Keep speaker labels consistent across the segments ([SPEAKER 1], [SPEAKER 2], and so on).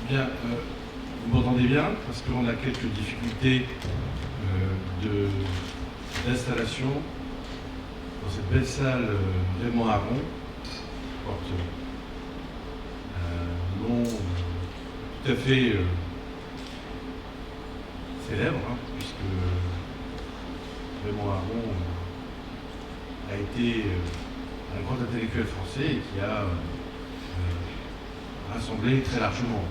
[SPEAKER 1] Bien, vous m'entendez bien, parce qu'on a quelques difficultés d'installation dans cette belle salle Raymond Aron, qui porte un nom tout à fait célèbre, puisque Raymond Aron a été un grand intellectuel français et qui a rassemblé très largement,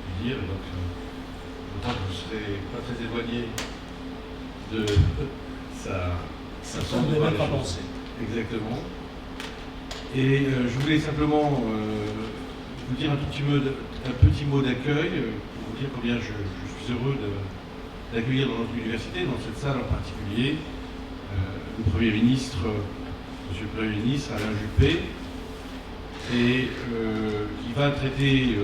[SPEAKER 1] je veux dire. Donc, je crois que vous ne serez pas très éloigné de ça semble pas penser. Exactement. Et je voulais simplement vous dire un petit mot d'accueil pour vous dire combien je suis heureux d'accueillir dans notre université, dans cette salle en particulier, le Premier ministre, Monsieur le Premier ministre Alain Juppé, et qui va traiter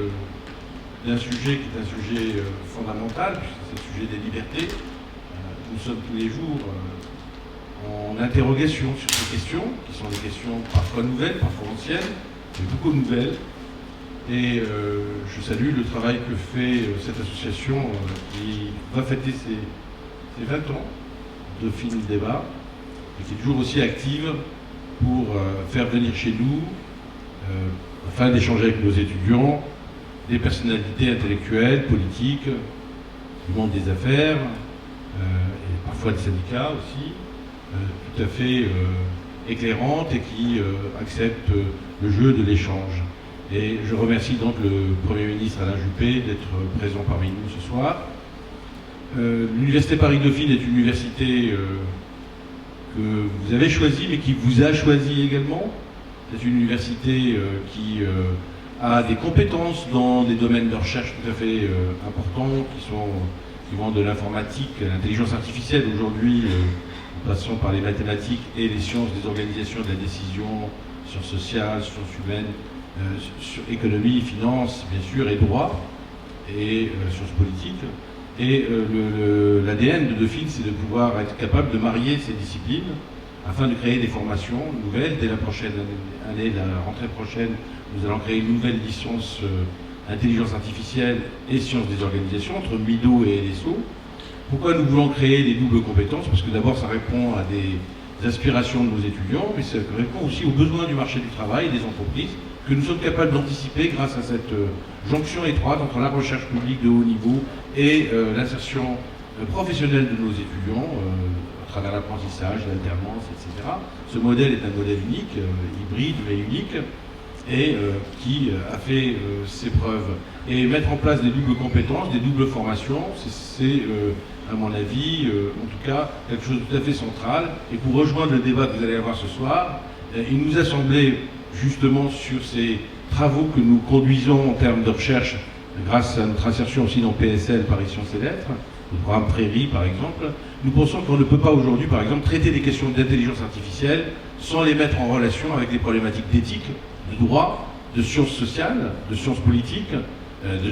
[SPEAKER 1] d'un sujet qui est un sujet fondamental, puisque c'est le sujet des libertés. Nous sommes tous les jours en interrogation sur ces questions, qui sont des questions parfois nouvelles, parfois anciennes, mais beaucoup nouvelles. Et je salue le travail que fait cette association qui va fêter ses 20 ans de Film Débat, et qui est toujours aussi active pour faire venir chez nous, afin d'échanger avec nos étudiants, des personnalités intellectuelles, politiques, du monde des affaires, et parfois des syndicats aussi, tout à fait éclairantes et qui acceptent le jeu de l'échange. Et je remercie donc le Premier ministre Alain Juppé d'être présent parmi nous ce soir. L'Université Paris-Dauphine est une université que vous avez choisie, mais qui vous a choisi également. C'est une université qui a des compétences dans des domaines de recherche tout à fait importants, qui vont de l'informatique à l'intelligence artificielle aujourd'hui, en passant par les mathématiques et les sciences des organisations de la décision, sciences sociales, sciences humaines, sur économie, finance, bien sûr, et droit, et sciences politiques. Et l'ADN de Dauphine, c'est de pouvoir être capable de marier ces disciplines afin de créer des formations nouvelles. Dès la prochaine année, la rentrée prochaine, nous allons créer une nouvelle licence intelligence artificielle et sciences des organisations entre MIDO et LSO. Pourquoi nous voulons créer des doubles compétences? Parce que d'abord, ça répond à des aspirations de nos étudiants, mais ça répond aussi aux besoins du marché du travail et des entreprises, que nous sommes capables d'anticiper grâce à cette jonction étroite entre la recherche publique de haut niveau et l'insertion professionnelle de nos étudiants, à travers l'apprentissage, l'alternance, etc. Ce modèle est un modèle unique, hybride mais unique, et qui a fait ses preuves. Et mettre en place des doubles compétences, des doubles formations, c'est à mon avis, en tout cas, quelque chose de tout à fait central. Et pour rejoindre le débat que vous allez avoir ce soir, il nous a semblé, justement sur ces travaux que nous conduisons en termes de recherche, grâce à notre insertion aussi dans PSL, Paris Sciences et Lettres, le programme Prairie par exemple, nous pensons qu'on ne peut pas aujourd'hui, par exemple, traiter des questions d'intelligence artificielle sans les mettre en relation avec des problématiques d'éthique, de droit, de sciences sociales, de sciences politiques,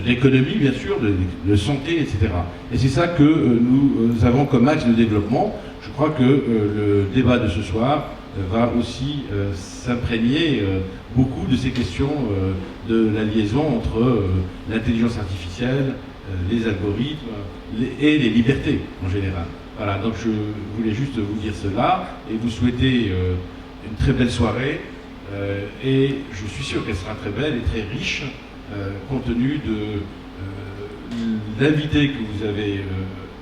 [SPEAKER 1] d'économie bien sûr, de santé, etc. Et c'est ça que nous avons comme axe de développement. Je crois que le débat de ce soir va aussi s'imprégner beaucoup de ces questions de la liaison entre l'intelligence artificielle, les algorithmes et les libertés en général. Voilà, donc je voulais juste vous dire cela et vous souhaiter une très belle soirée et je suis sûr qu'elle sera très belle et très riche compte tenu de l'invité que vous avez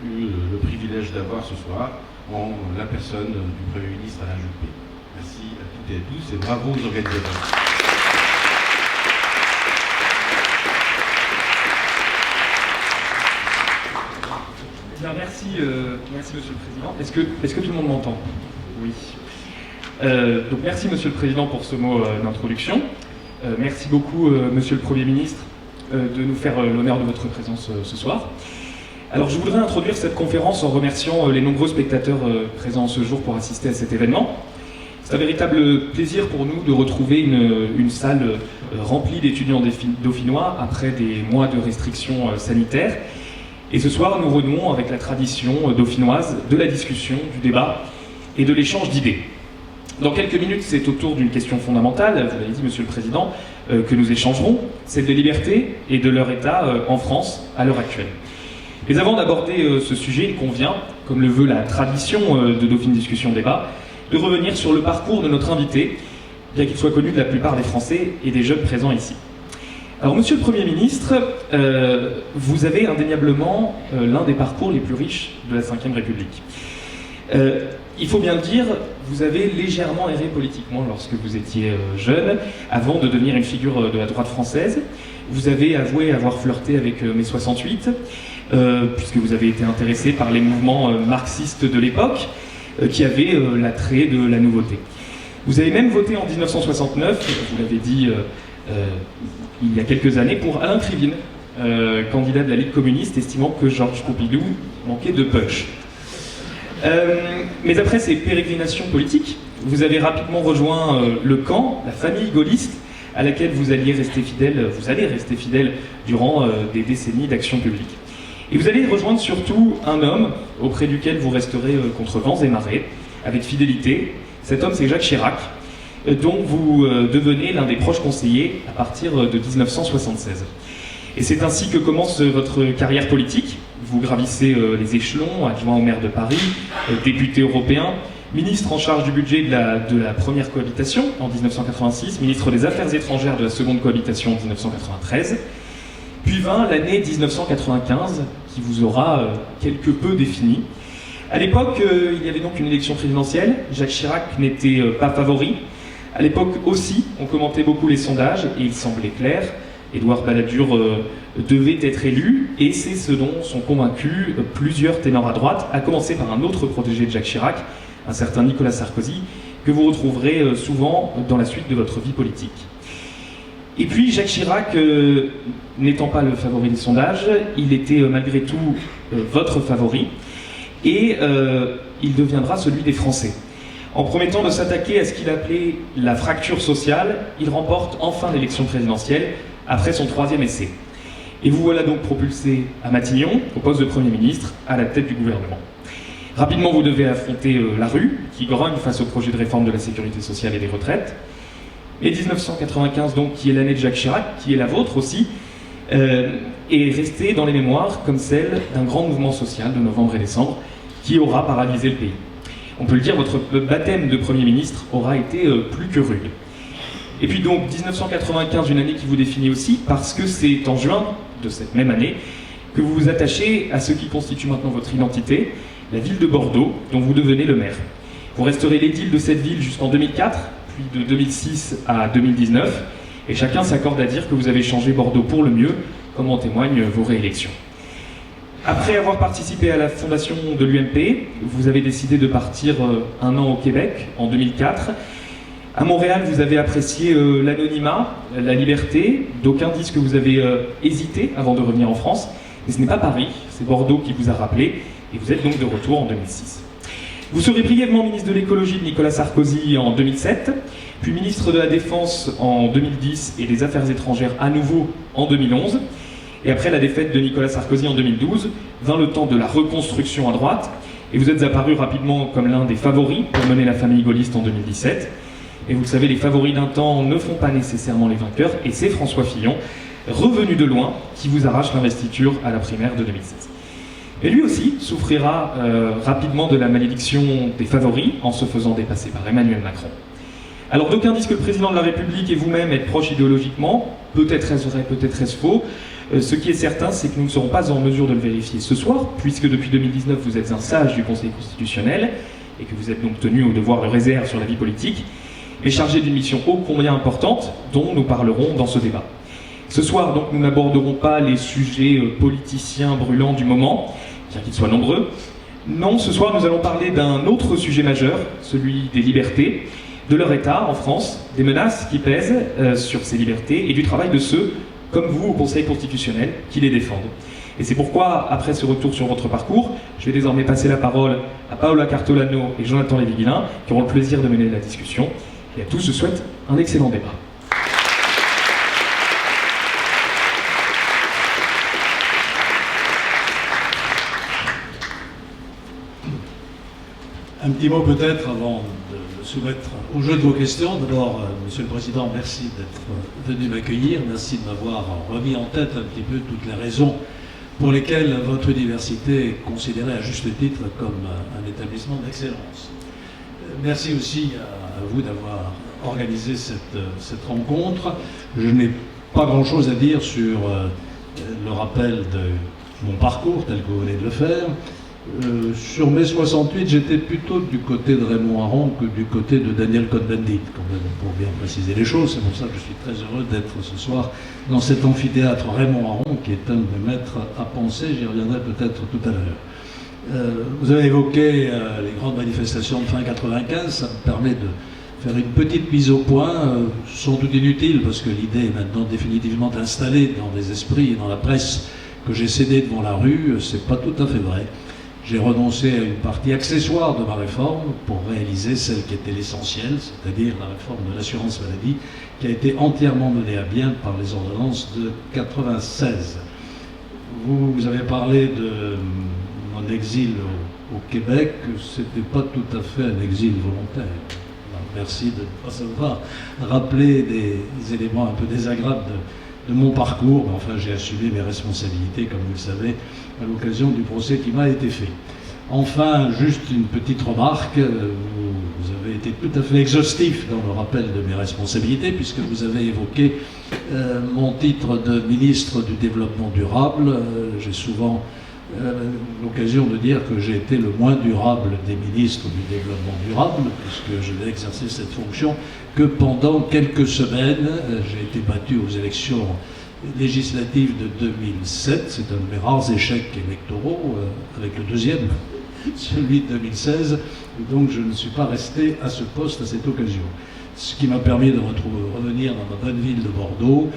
[SPEAKER 1] eu le privilège d'avoir ce soir en la personne du Premier ministre Alain Juppé. Merci à toutes et à tous et bravo aux organisateurs.
[SPEAKER 2] Bien, merci Monsieur le Président. Est-ce que tout le monde m'entend? Oui. Donc merci Monsieur le Président pour ce mot d'introduction. Merci beaucoup Monsieur le Premier ministre de nous faire l'honneur de votre présence ce soir. Alors je voudrais introduire cette conférence en remerciant les nombreux spectateurs présents ce jour pour assister à cet événement. C'est un véritable plaisir pour nous de retrouver une salle remplie d'étudiants dauphinois après des mois de restrictions sanitaires. Et ce soir, nous renouons avec la tradition dauphinoise de la discussion, du débat et de l'échange d'idées. Dans quelques minutes, c'est autour d'une question fondamentale, vous l'avez dit, Monsieur le Président, que nous échangerons, celle des libertés et de leur état en France à l'heure actuelle. Mais avant d'aborder ce sujet, il convient, comme le veut la tradition de Dauphine Discussion Débat, de revenir sur le parcours de notre invité, bien qu'il soit connu de la plupart des Français et des jeunes présents ici. Alors, Monsieur le Premier ministre, vous avez indéniablement l'un des parcours les plus riches de la Ve République. Il faut bien le dire, vous avez légèrement erré politiquement lorsque vous étiez jeune, avant de devenir une figure de la droite française. Vous avez avoué avoir flirté avec mai 68, puisque vous avez été intéressé par les mouvements marxistes de l'époque, qui avaient l'attrait de la nouveauté. Vous avez même voté en 1969, vous l'avez dit il y a quelques années, pour Alain Krivine, candidat de la Ligue communiste, estimant que Georges Pompidou manquait de punch. Mais après ces pérégrinations politiques, vous avez rapidement rejoint le camp, la famille gaulliste, à laquelle vous allez rester fidèle durant des décennies d'action publique. Et vous allez rejoindre surtout un homme auprès duquel vous resterez contre vents et marées, avec fidélité. Cet homme, c'est Jacques Chirac, dont vous devenez l'un des proches conseillers à partir de 1976. Et c'est ainsi que commence votre carrière politique. Vous gravissez les échelons, adjoint au maire de Paris, député européen, ministre en charge du budget de la première cohabitation en 1986, ministre des Affaires étrangères de la seconde cohabitation en 1993, puis vint l'année 1995 qui vous aura quelque peu défini. À l'époque, il y avait donc une élection présidentielle, Jacques Chirac n'était pas favori. À l'époque aussi, on commentait beaucoup les sondages et il semblait clair, Édouard Balladur devait être élu, et c'est ce dont sont convaincus plusieurs ténors à droite, à commencer par un autre protégé de Jacques Chirac, un certain Nicolas Sarkozy, que vous retrouverez souvent dans la suite de votre vie politique. Et puis Jacques Chirac, n'étant pas le favori des sondages, il était malgré tout votre favori, et il deviendra celui des Français. En promettant de s'attaquer à ce qu'il appelait la fracture sociale, il remporte enfin l'élection présidentielle, après son 3e essai. Et vous voilà donc propulsé à Matignon, au poste de Premier ministre, à la tête du gouvernement. Rapidement, vous devez affronter la rue, qui grogne face au projet de réforme de la sécurité sociale et des retraites. Et 1995, donc, qui est l'année de Jacques Chirac, qui est la vôtre aussi, est restée dans les mémoires comme celle d'un grand mouvement social de novembre et décembre, qui aura paralysé le pays. On peut le dire, votre baptême de Premier ministre aura été plus que rude. Et puis donc 1995, une année qui vous définit aussi, parce que c'est en juin de cette même année que vous vous attachez à ce qui constitue maintenant votre identité, la ville de Bordeaux, dont vous devenez le maire. Vous resterez l'édile de cette ville jusqu'en 2004, puis de 2006 à 2019, et chacun s'accorde à dire que vous avez changé Bordeaux pour le mieux, comme en témoignent vos réélections. Après avoir participé à la fondation de l'UMP, vous avez décidé de partir un an au Québec, en 2004. À Montréal, vous avez apprécié l'anonymat, la liberté. D'aucuns disent que vous avez hésité avant de revenir en France. Mais ce n'est pas Paris, c'est Bordeaux qui vous a rappelé. Et vous êtes donc de retour en 2006. Vous serez brièvement ministre de l'écologie de Nicolas Sarkozy en 2007, puis ministre de la Défense en 2010 et des Affaires étrangères à nouveau en 2011. Et après la défaite de Nicolas Sarkozy en 2012, vint le temps de la reconstruction à droite, et vous êtes apparu rapidement comme l'un des favoris pour mener la famille gaulliste en 2017. Et vous le savez, les favoris d'un temps ne font pas nécessairement les vainqueurs, et c'est François Fillon, revenu de loin, qui vous arrache l'investiture à la primaire de 2016. Et lui aussi souffrira rapidement de la malédiction des favoris, en se faisant dépasser par Emmanuel Macron. Alors d'aucuns disent que le président de la République et vous-même êtes proches idéologiquement, peut-être est-ce vrai, peut-être est-ce faux. Ce qui est certain, c'est que nous ne serons pas en mesure de le vérifier ce soir, puisque depuis 2019, vous êtes un sage du Conseil constitutionnel, et que vous êtes donc tenu au devoir de réserve sur la vie politique, mais chargé d'une mission ô combien importante, dont nous parlerons dans ce débat. Ce soir, donc, nous n'aborderons pas les sujets politiciens brûlants du moment, bien qu'ils soient nombreux. Non, ce soir, nous allons parler d'un autre sujet majeur, celui des libertés, de leur état en France, des menaces qui pèsent sur ces libertés, et du travail de ceux comme vous au Conseil constitutionnel, qui les défendent. Et c'est pourquoi, après ce retour sur votre parcours, je vais désormais passer la parole à Paola Cartolano et Jonathan Lévy-Guillain, qui auront le plaisir de mener la discussion. Et à tous, je souhaite un excellent débat.
[SPEAKER 1] Un petit mot peut-être avant de se
[SPEAKER 3] soumettre au jeu de vos questions. D'abord, Monsieur le Président, merci d'être venu m'accueillir. Merci de m'avoir remis en tête un petit peu toutes les raisons pour lesquelles votre université est considérée à juste titre comme un établissement d'excellence. Merci aussi à vous d'avoir organisé cette rencontre. Je n'ai pas grand-chose à dire sur le rappel de mon parcours tel que vous venez de le faire. Sur mai 68, j'étais plutôt du côté de Raymond Aron que du côté de Daniel Cohn-Bendit, quand même, pour bien préciser les choses. C'est pour ça que je suis très heureux d'être ce soir dans cet amphithéâtre Raymond Aron, qui est un de mes maîtres à penser. J'y reviendrai peut-être tout à l'heure. Vous avez évoqué les grandes manifestations de fin 95. Ça me permet de faire une petite mise au point, sans doute inutile, parce que l'idée est maintenant définitivement installée dans les esprits et dans la presse que j'ai cédé devant la rue. C'est pas tout à fait vrai. J'ai renoncé à une partie accessoire de ma réforme pour réaliser celle qui était l'essentiel, c'est-à-dire la réforme de l'assurance maladie, qui a été entièrement menée à bien par les ordonnances de 96. Vous avez parlé de mon exil au Québec. C'était pas tout à fait un exil volontaire. Alors, merci de ne pas savoir rappeler des éléments un peu désagréables de mon parcours, mais enfin j'ai assumé mes responsabilités, comme vous le savez, à l'occasion du procès qui m'a été fait. Enfin, juste une petite remarque, vous avez été tout à fait exhaustif dans le rappel de mes responsabilités, puisque vous avez évoqué mon titre de ministre du Développement durable. J'ai souvent l'occasion de dire que j'ai été le moins durable des ministres du Développement durable, puisque je n'ai exercé cette fonction que pendant quelques semaines. J'ai été battu aux élections législatives de 2007, c'est un de mes rares échecs électoraux, avec le deuxième, celui de 2016, et donc je ne suis pas resté à ce poste à cette occasion. Ce qui m'a permis de revenir dans ma bonne ville de Bordeaux.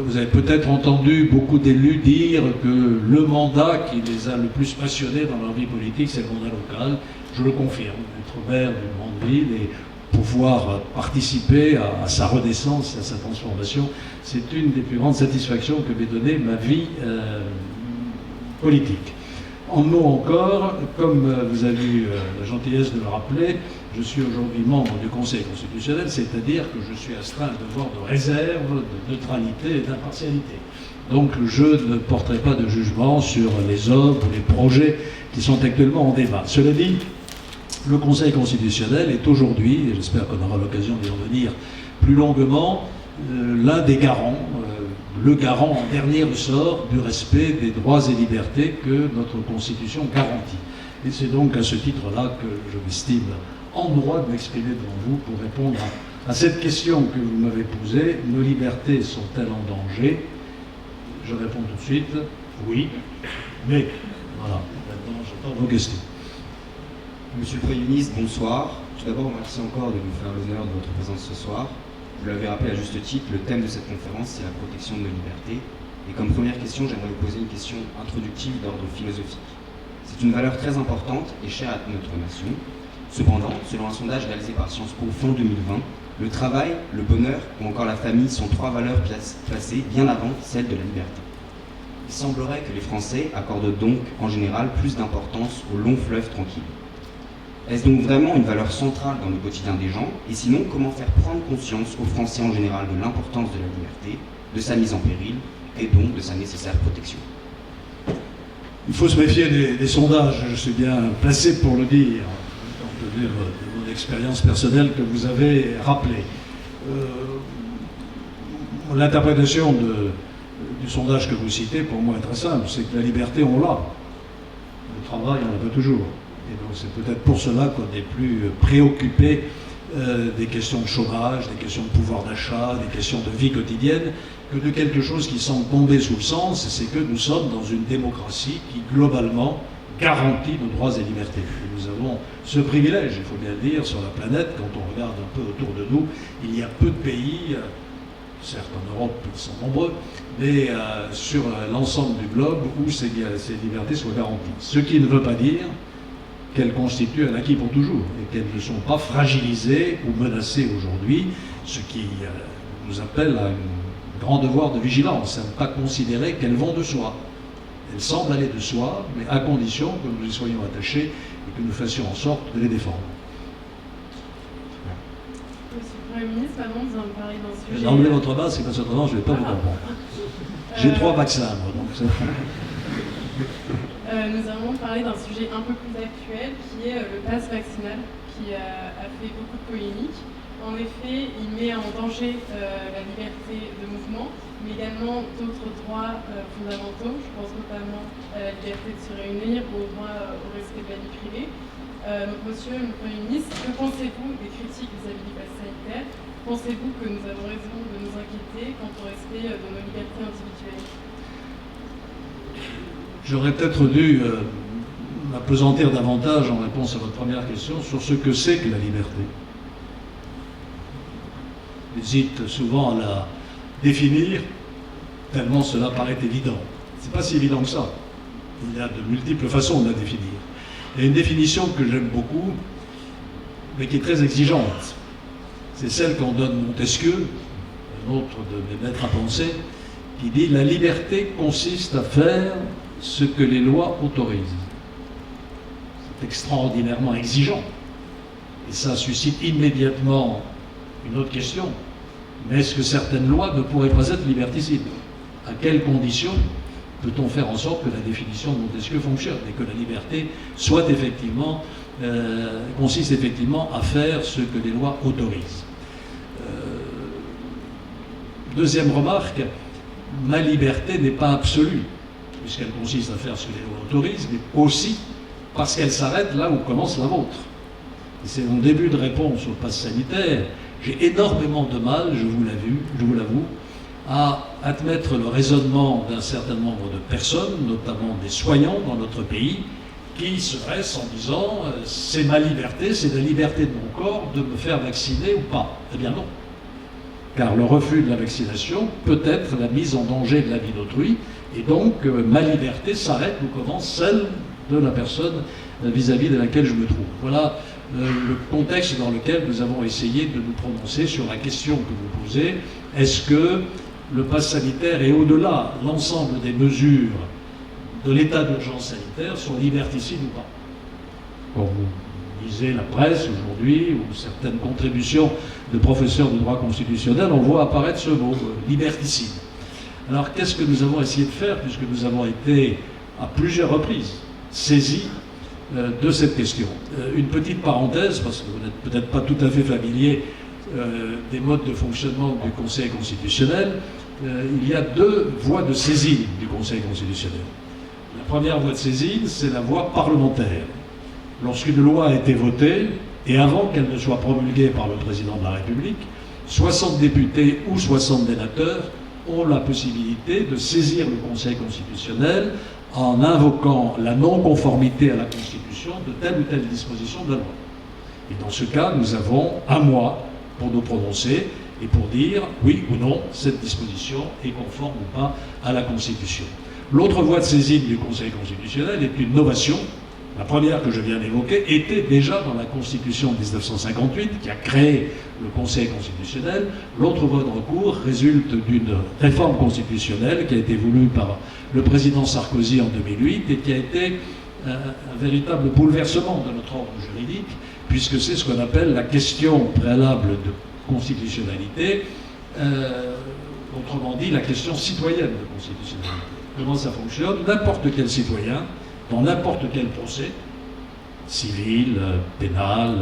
[SPEAKER 3] Vous avez peut-être entendu beaucoup d'élus dire que le mandat qui les a le plus passionnés dans leur vie politique, c'est le mandat local. Je le confirme, être maire d'une grande ville et pouvoir participer à sa renaissance et à sa transformation, c'est une des plus grandes satisfactions que m'ait donné ma vie politique. En mots encore, comme vous avez eu la gentillesse de le rappeler, je suis aujourd'hui membre du Conseil constitutionnel, c'est-à-dire que je suis astreint à un devoir de réserve, de neutralité et d'impartialité. Donc je ne porterai pas de jugement sur les œuvres ou les projets qui sont actuellement en débat. Cela dit, le Conseil constitutionnel est aujourd'hui, et j'espère qu'on aura l'occasion d'y revenir plus longuement, l'un des garants, le garant en dernier ressort du respect des droits et libertés que notre Constitution garantit. Et c'est donc à ce titre-là que je m'estime en droit de m'exprimer devant vous pour répondre à cette question que vous m'avez posée. Nos libertés sont-elles en danger? Je réponds tout de suite, oui, mais voilà, maintenant j'attends vos questions.
[SPEAKER 4] Monsieur le Premier ministre, bonsoir. Tout d'abord, merci encore de nous faire l'honneur de votre présence ce soir. Vous l'avez rappelé à juste titre, le thème de cette conférence, c'est la protection de nos libertés. Et comme première question, j'aimerais vous poser une question introductive d'ordre philosophique. C'est une valeur très importante et chère à notre nation. Cependant, selon un sondage réalisé par Sciences Po fin 2020, le travail, le bonheur ou encore la famille sont trois valeurs placées bien avant celle de la liberté. Il semblerait que les Français accordent donc en général plus d'importance au long fleuve tranquille. Est-ce donc vraiment une valeur centrale dans le quotidien des gens? Et sinon, comment faire prendre conscience aux Français en général de l'importance de la liberté, de sa mise en péril et donc de sa nécessaire protection?
[SPEAKER 3] Il faut se méfier des sondages, je suis bien placé pour le dire, compte tenu de mon expérience personnelle que vous avez rappelée. L'interprétation du sondage que vous citez, pour moi, est très simple, c'est que la liberté, on l'a. Le travail, on l'a pas toujours. Et donc c'est peut-être pour cela qu'on est plus préoccupé des questions de chômage, des questions de pouvoir d'achat, des questions de vie quotidienne, que de quelque chose qui semble tomber sous le sens, c'est que nous sommes dans une démocratie qui, globalement, garantit nos droits et libertés. Et nous avons ce privilège, il faut bien le dire, sur la planète, quand on regarde un peu autour de nous, il y a peu de pays, certes en Europe ils sont nombreux, mais sur l'ensemble du globe où ces libertés soient garanties. Ce qui ne veut pas dire qu'elles constituent un acquis pour toujours et qu'elles ne sont pas fragilisées ou menacées aujourd'hui, ce qui nous appelle à un grand devoir de vigilance, à ne pas considérer qu'elles vont de soi. Elles semblent aller de soi, mais à condition que nous y soyons attachés et que nous fassions en sorte de les défendre.
[SPEAKER 5] Monsieur le Premier ministre, avant nous allons parler d'un sujet...
[SPEAKER 3] Enlevez votre masque, parce que autrement, je ne vais pas vous comprendre. J'ai 3 vaccins, moi, donc c'est...
[SPEAKER 5] Nous allons parler d'un sujet un peu plus actuel, qui est le pass vaccinal, qui a fait beaucoup de polémiques. En effet, il met en danger la liberté de mouvement, mais également d'autres droits fondamentaux. Je pense notamment à la liberté de se réunir ou au droit au respect de la vie privée. Donc, Monsieur le Premier ministre, que pensez-vous des critiques vis-à-vis du pass sanitaire? Pensez-vous que nous avons raison de nous inquiéter quant au respect de nos libertés individuelles?
[SPEAKER 3] J'aurais peut-être dû m'appesantir davantage en réponse à votre première question sur ce que c'est que la liberté. J'hésite souvent à la définir, tellement cela paraît évident. C'est pas si évident que ça. Il y a de multiples façons de la définir. Il y a une définition que j'aime beaucoup, mais qui est très exigeante. C'est celle qu'en donne Montesquieu, un autre de mes maîtres à penser, qui dit « La liberté consiste à faire ce que les lois autorisent ». C'est extraordinairement exigeant. Et ça suscite immédiatement une autre question. Mais est-ce que certaines lois ne pourraient pas être liberticides? À quelles conditions peut-on faire en sorte que la définition de Montesquieu fonctionne et que la liberté soit effectivement, consiste effectivement à faire ce que les lois autorisent? Deuxième remarque, ma liberté n'est pas absolue, puisqu'elle consiste à faire ce que les lois autorisent, mais aussi parce qu'elle s'arrête là où commence la vôtre. Et c'est mon début de réponse au pass sanitaire. J'ai énormément de mal, je vous l'avoue, à admettre le raisonnement d'un certain nombre de personnes, notamment des soignants dans notre pays, qui se dressent en disant « c'est ma liberté, c'est la liberté de mon corps de me faire vacciner ou pas ». Eh bien non. Car le refus de la vaccination peut être la mise en danger de la vie d'autrui, et donc ma liberté s'arrête où commence celle de la personne vis-à-vis de laquelle je me trouve. Voilà le contexte dans lequel nous avons essayé de nous prononcer sur la question que vous posez. Est-ce que le pass sanitaire et au-delà, l'ensemble des mesures de l'état d'urgence sanitaire sont liberticides ou pas? Quand vous lisez la presse aujourd'hui ou certaines contributions de professeurs de droit constitutionnel, on voit apparaître ce mot, liberticide. Alors qu'est-ce que nous avons essayé de faire, puisque nous avons été à plusieurs reprises saisis de cette question? Une petite parenthèse, parce que vous n'êtes peut-être pas tout à fait familier des modes de fonctionnement du Conseil constitutionnel. Il y a 2 voies de saisine du Conseil constitutionnel. La première voie de saisine, c'est la voie parlementaire. Lorsqu'une loi a été votée, et avant qu'elle ne soit promulguée par le président de la République, 60 députés ou 60 sénateurs ont la possibilité de saisir le Conseil constitutionnel en invoquant la non-conformité à la Constitution de telle ou telle disposition de la loi. Et dans ce cas, nous avons 1 mois pour nous prononcer et pour dire oui ou non, cette disposition est conforme ou pas à la Constitution. L'autre voie de saisine du Conseil constitutionnel est une novation. La première que je viens d'évoquer était déjà dans la Constitution de 1958 qui a créé le Conseil constitutionnel. L'autre voie de recours résulte d'une réforme constitutionnelle qui a été voulue par le président Sarkozy en 2008 et qui a été un véritable bouleversement de notre ordre juridique, puisque c'est ce qu'on appelle la question préalable de constitutionnalité, autrement dit la question citoyenne de constitutionnalité. Comment ça fonctionne? N'importe quel citoyen, dans n'importe quel procès, civil, pénal,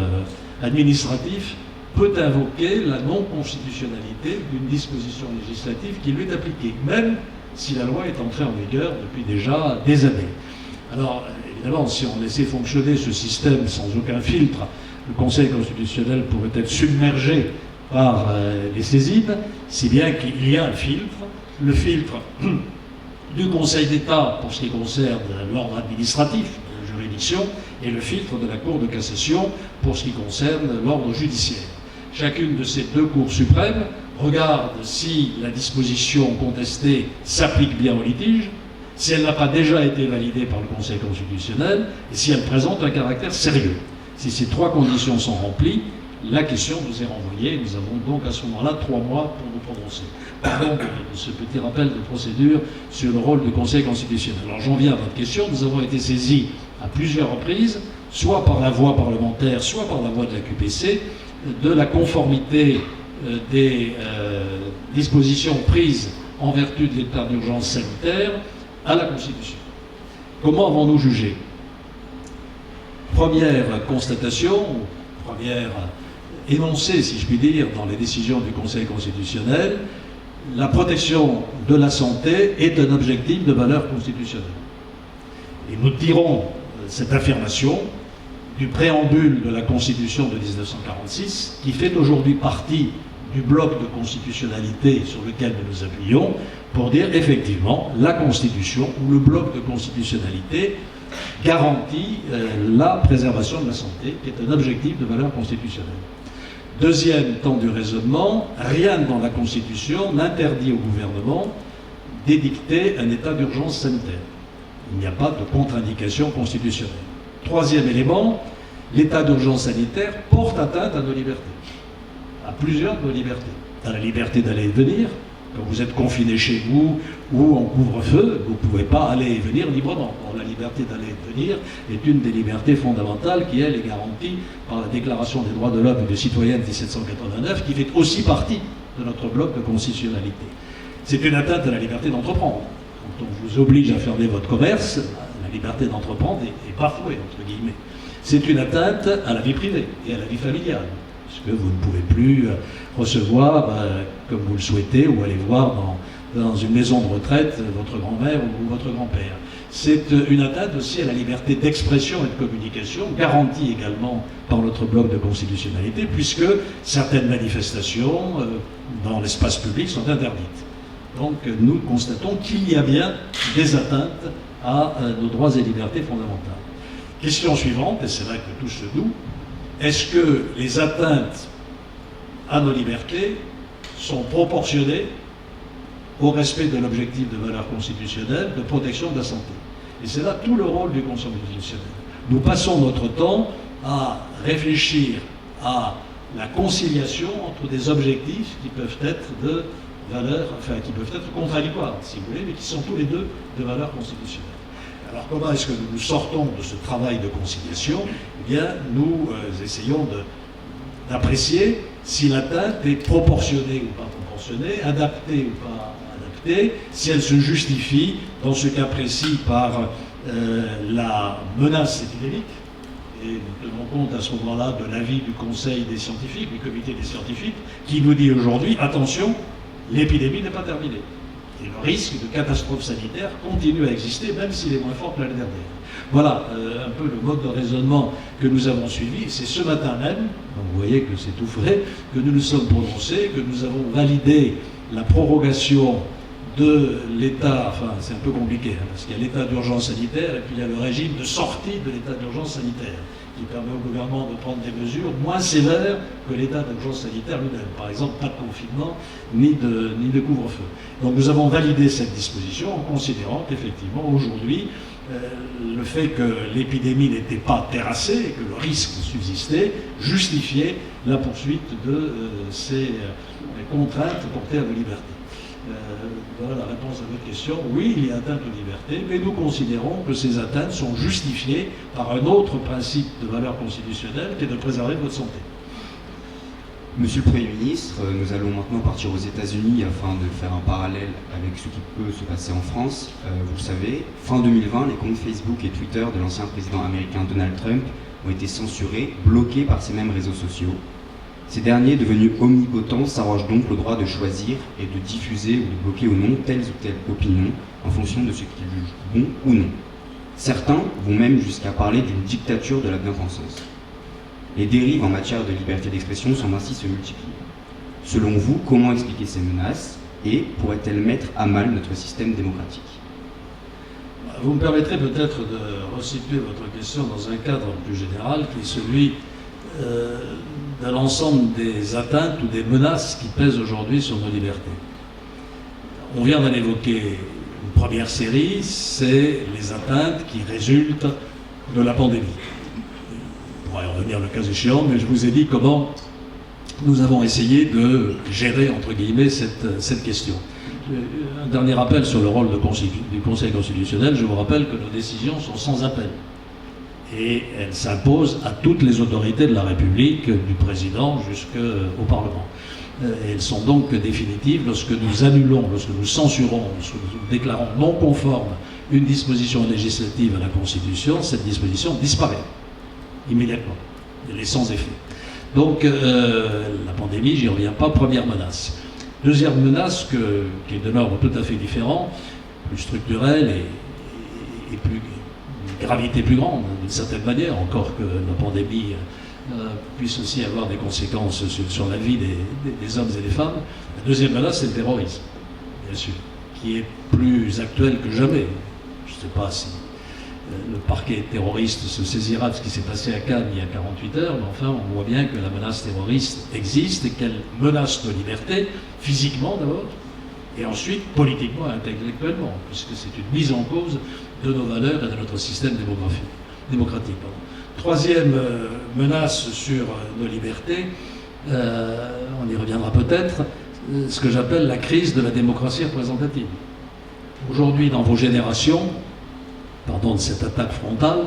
[SPEAKER 3] administratif, peut invoquer la non-constitutionnalité d'une disposition législative qui lui est appliquée, même si la loi est entrée en vigueur depuis déjà des années. Alors, évidemment, si on laissait fonctionner ce système sans aucun filtre, le Conseil constitutionnel pourrait être submergé par les saisines, si bien qu'il y a un filtre, le filtre du Conseil d'État pour ce qui concerne l'ordre administratif de la juridiction et le filtre de la Cour de cassation pour ce qui concerne l'ordre judiciaire. Chacune de ces 2 cours suprêmes regarde si la disposition contestée s'applique bien au litige, si elle n'a pas déjà été validée par le Conseil constitutionnel et si elle présente un caractère sérieux. Si ces 3 conditions sont remplies, la question nous est renvoyée. Nous avons donc à ce moment-là 3 mois pour nous prononcer. Pardon de ce petit rappel de procédure sur le rôle du Conseil constitutionnel. Alors j'en viens à votre question. Nous avons été saisis à plusieurs reprises, soit par la voie parlementaire, soit par la voie de la QPC, de la conformité des dispositions prises en vertu de l'état d'urgence sanitaire à la Constitution. Comment avons-nous jugé? Première constatation, première énoncé, si je puis dire, dans les décisions du Conseil constitutionnel, la protection de la santé est un objectif de valeur constitutionnelle. Et nous tirons cette affirmation du préambule de la Constitution de 1946, qui fait aujourd'hui partie du bloc de constitutionnalité sur lequel nous nous appuyons, pour dire effectivement la Constitution ou le bloc de constitutionnalité garantit la préservation de la santé, qui est un objectif de valeur constitutionnelle. Deuxième temps du raisonnement, rien dans la Constitution n'interdit au gouvernement d'édicter un état d'urgence sanitaire. Il n'y a pas de contre-indication constitutionnelle. Troisième élément, l'état d'urgence sanitaire porte atteinte à nos libertés, à plusieurs de nos libertés. À la liberté d'aller et venir. Quand vous êtes confiné chez vous ou en couvre-feu, vous ne pouvez pas aller et venir librement. Or, la liberté d'aller et venir est une des libertés fondamentales qui, elle, est garantie par la Déclaration des droits de l'homme et du citoyen de 1789, qui fait aussi partie de notre bloc de constitutionnalité. C'est une atteinte à la liberté d'entreprendre. Quand on vous oblige à fermer votre commerce, la liberté d'entreprendre est bafouée, entre guillemets. C'est une atteinte à la vie privée et à la vie familiale, puisque vous ne pouvez plus recevoir, comme vous le souhaitez, ou aller voir dans une maison de retraite votre grand-mère ou votre grand-père. C'est une atteinte aussi à la liberté d'expression et de communication, garantie également par notre bloc de constitutionnalité, puisque certaines manifestations dans l'espace public sont interdites. Donc nous constatons qu'il y a bien des atteintes à nos droits et libertés fondamentales. Question suivante, et c'est là que touche le nous, est-ce que les atteintes à nos libertés sont proportionnées au respect de l'objectif de valeur constitutionnelle de protection de la santé? Et c'est là tout le rôle du Conseil constitutionnel. Nous passons notre temps à réfléchir à la conciliation entre des objectifs qui peuvent être de valeur, enfin qui peuvent être contradictoires, si vous voulez, mais qui sont tous les deux de valeur constitutionnelle. Alors comment est-ce que nous sortons de ce travail de conciliation? Eh bien, nous essayons d'apprécier si l'atteinte est proportionnée ou pas proportionnée, adaptée ou pas adaptée, si elle se justifie, dans ce cas précis, par la menace épidémique, et nous tenons compte à ce moment-là de l'avis du Conseil des scientifiques, du comité des scientifiques, qui nous dit aujourd'hui, attention, l'épidémie n'est pas terminée. Et le risque de catastrophe sanitaire continue à exister, même s'il est moins fort que l'année dernière. Voilà un peu le mode de raisonnement que nous avons suivi. C'est ce matin même, donc vous voyez que c'est tout frais, que nous nous sommes prononcés, que nous avons validé la prorogation de l'état, enfin c'est un peu compliqué, parce qu'il y a l'état d'urgence sanitaire et puis il y a le régime de sortie de l'état d'urgence sanitaire, qui permet au gouvernement de prendre des mesures moins sévères que l'état d'urgence sanitaire lui-même. Par exemple, pas de confinement, ni de couvre-feu. Donc nous avons validé cette disposition en considérant qu'effectivement, aujourd'hui, le fait que l'épidémie n'était pas terrassée et que le risque subsistait justifiait la poursuite de ces contraintes portées à nos libertés. Voilà la réponse à votre question. Oui, il y a atteinte aux libertés, mais nous considérons que ces atteintes sont justifiées par un autre principe de valeur constitutionnelle qui est de préserver votre santé.
[SPEAKER 4] Monsieur le Premier ministre, nous allons maintenant partir aux États-Unis afin de faire un parallèle avec ce qui peut se passer en France. Vous le savez, fin 2020, les comptes Facebook et Twitter de l'ancien président américain Donald Trump ont été censurés, bloqués par ces mêmes réseaux sociaux. Ces derniers, devenus omnipotents, s'arrogent donc le droit de choisir et de diffuser ou de bloquer ou non telles ou telles opinions en fonction de ce qu'ils jugent bon ou non. Certains vont même jusqu'à parler d'une dictature de la bien-pensance. Les dérives en matière de liberté d'expression semblent ainsi se multiplier. Selon vous, comment expliquer ces menaces et pourraient-elles mettre à mal notre système démocratique?
[SPEAKER 3] Vous me permettrez peut-être de resituer votre question dans un cadre plus général qui est celui de l'ensemble des atteintes ou des menaces qui pèsent aujourd'hui sur nos libertés. On vient d'en évoquer une première série, c'est les atteintes qui résultent de la pandémie. On pourra y revenir le cas échéant, mais je vous ai dit comment nous avons essayé de gérer, entre guillemets, cette question. Un dernier rappel sur le rôle du Conseil constitutionnel. Je vous rappelle que nos décisions sont sans appel. Et elle s'impose à toutes les autorités de la République, du président jusqu'au Parlement. Et elles sont donc définitives lorsque nous annulons, lorsque nous censurons, lorsque nous déclarons non conforme une disposition législative à la Constitution, cette disposition disparaît immédiatement. Elle est sans effet. Donc la pandémie, j'y reviens pas, première menace. Deuxième menace, qui est d'un ordre tout à fait différent, plus structurel et plus, une gravité plus grande, d'une certaine manière, encore que la pandémie puisse aussi avoir des conséquences sur la vie des hommes et des femmes. La deuxième menace, c'est le terrorisme, bien sûr, qui est plus actuel que jamais. Je ne sais pas si le parquet terroriste se saisira de ce qui s'est passé à Cannes il y a 48 heures, mais enfin, on voit bien que la menace terroriste existe et qu'elle menace nos libertés, physiquement d'abord, et ensuite politiquement et intellectuellement, puisque c'est une mise en cause de nos valeurs et de notre système démocratique. Troisième menace sur nos libertés, on y reviendra peut-être, ce que j'appelle la crise de la démocratie représentative. Aujourd'hui, dans vos générations, pardon de cette attaque frontale,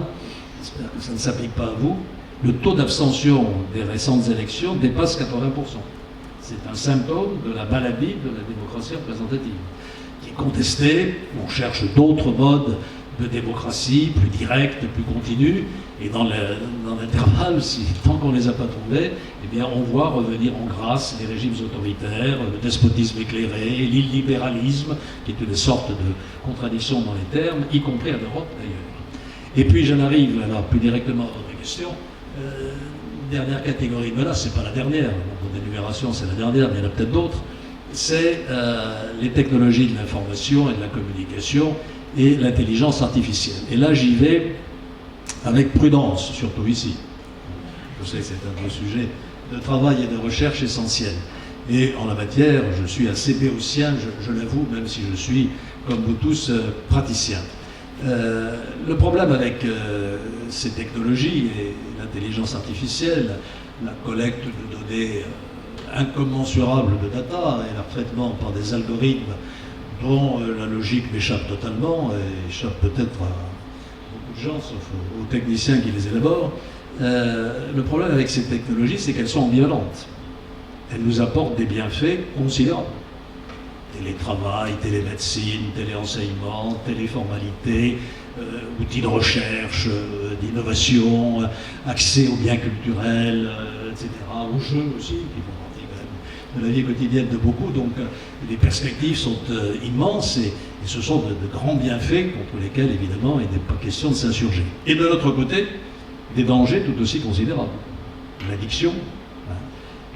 [SPEAKER 3] j'espère que ça ne s'applique pas à vous, le taux d'abstention des récentes élections dépasse 80%. C'est un symptôme de la maladie de la démocratie représentative, qui est contestée. On cherche d'autres modes de démocratie, plus directe, plus continue, et dans l'intervalle, tant qu'on ne les a pas trouvés, eh bien, on voit revenir en grâce les régimes autoritaires, le despotisme éclairé, l'illibéralisme, qui est une sorte de contradiction dans les termes, y compris en Europe d'ailleurs. Et puis j'en arrive alors plus directement à votre question. Dernière catégorie de menaces, c'est pas la dernière, mon énumération c'est la dernière, mais il y en a peut-être d'autres, c'est les technologies de l'information et de la communication et l'intelligence artificielle. Et là, j'y vais avec prudence, surtout ici. Je sais que c'est un sujet de travail et de recherche essentiel. Et en la matière, je suis assez béotien, je l'avoue, même si je suis, comme vous tous, praticien. Le problème avec ces technologies et l'intelligence artificielle, la collecte de données incommensurables de data et leur traitement par des algorithmes dont la logique m'échappe totalement et échappe peut-être à beaucoup de gens, sauf aux techniciens qui les élaborent. Le problème avec ces technologies, c'est qu'elles sont ambivalentes. Elles nous apportent des bienfaits considérables. Télétravail, télémédecine, téléenseignement, téléformalité, outils de recherche, d'innovation, accès aux biens culturels, etc., aux jeux aussi, qui font partie quand même de la vie quotidienne de beaucoup. Donc les perspectives sont immenses et ce sont de grands bienfaits contre lesquels, évidemment, il n'est pas question de s'insurger. Et de l'autre côté, des dangers tout aussi considérables. L'addiction,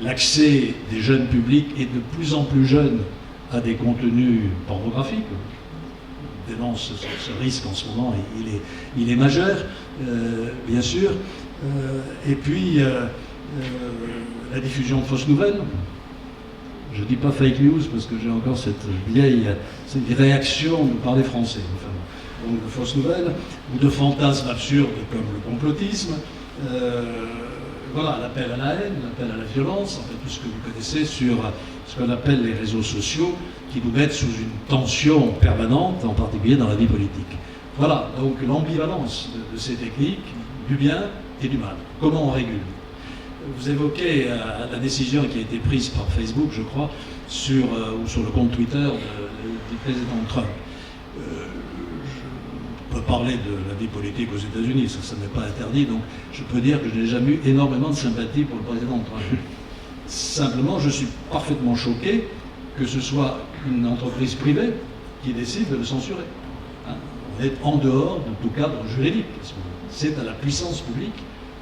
[SPEAKER 3] l'accès des jeunes publics et de plus en plus jeunes à des contenus pornographiques. On dénonce ce risque en ce moment, il est majeur, bien sûr. Et puis, la diffusion de fausses nouvelles. Je ne dis pas fake news parce que j'ai encore cette vieille réaction de parler français. Enfin, donc de fausses nouvelles, ou de fantasmes absurdes comme le complotisme. Voilà, l'appel à la haine, l'appel à la violence, en fait tout ce que vous connaissez sur ce qu'on appelle les réseaux sociaux, qui nous mettent sous une tension permanente, en particulier dans la vie politique. Voilà, donc l'ambivalence de ces techniques, du bien et du mal. Comment on régule? Vous évoquez la décision qui a été prise par Facebook, je crois, ou sur le compte Twitter du président Trump. Je peux parler de la vie politique aux États-Unis, ça n'est pas interdit, donc je peux dire que je n'ai jamais eu énormément de sympathie pour le président Trump. Simplement, je suis parfaitement choqué que ce soit une entreprise privée qui décide de le censurer. On est en dehors de tout cadre juridique. C'est à la puissance publique,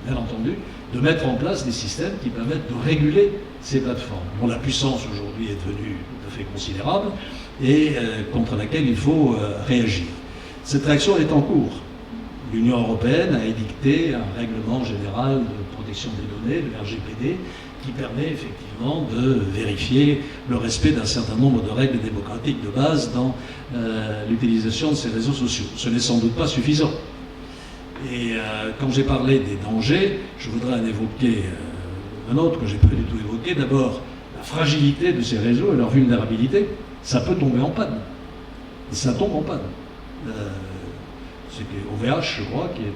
[SPEAKER 3] bien entendu, de mettre en place des systèmes qui permettent de réguler ces plateformes, dont la puissance aujourd'hui est devenue tout à fait considérable et contre laquelle il faut réagir. Cette réaction est en cours. L'Union européenne a édicté un règlement général de protection des données, le RGPD, qui permet effectivement de vérifier le respect d'un certain nombre de règles démocratiques de base dans l'utilisation de ces réseaux sociaux. Ce n'est sans doute pas suffisant. Et quand j'ai parlé des dangers, je voudrais en évoquer un autre que je n'ai pas du tout évoqué. D'abord, la fragilité de ces réseaux et leur vulnérabilité. Ça peut tomber en panne. Et ça tombe en panne. C'est OVH, je crois, qui est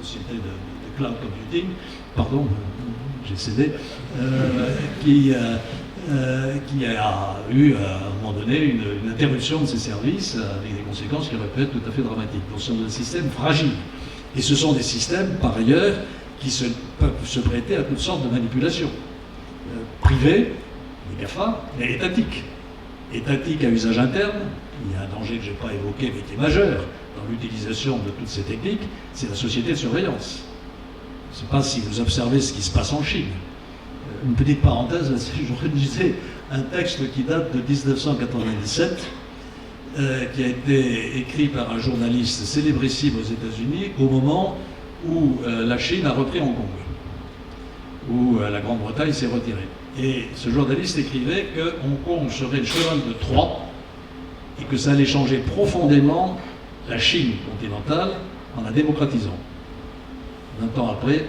[SPEAKER 3] société de cloud computing, pardon, j'ai cédé, qui a eu à un moment donné une interruption de ses services avec des conséquences qui auraient pu être tout à fait dramatiques. Donc ce sont des systèmes fragiles. Et ce sont des systèmes, par ailleurs, qui peuvent se prêter à toutes sortes de manipulations. Privées, les GAFA, mais étatiques. Étatiques à usage interne, il y a un danger que je n'ai pas évoqué mais qui est majeur dans l'utilisation de toutes ces techniques, c'est la société de surveillance. Je ne sais pas si vous observez ce qui se passe en Chine. Une petite parenthèse, je rédigeais un texte qui date de 1997, qui a été écrit par un journaliste célébrissime aux États-Unis au moment où la Chine a repris Hong Kong, où la Grande-Bretagne s'est retirée. Et ce journaliste écrivait que Hong Kong serait le cheval de Troie et que ça allait changer profondément la Chine continentale en la démocratisant. 20 ans après,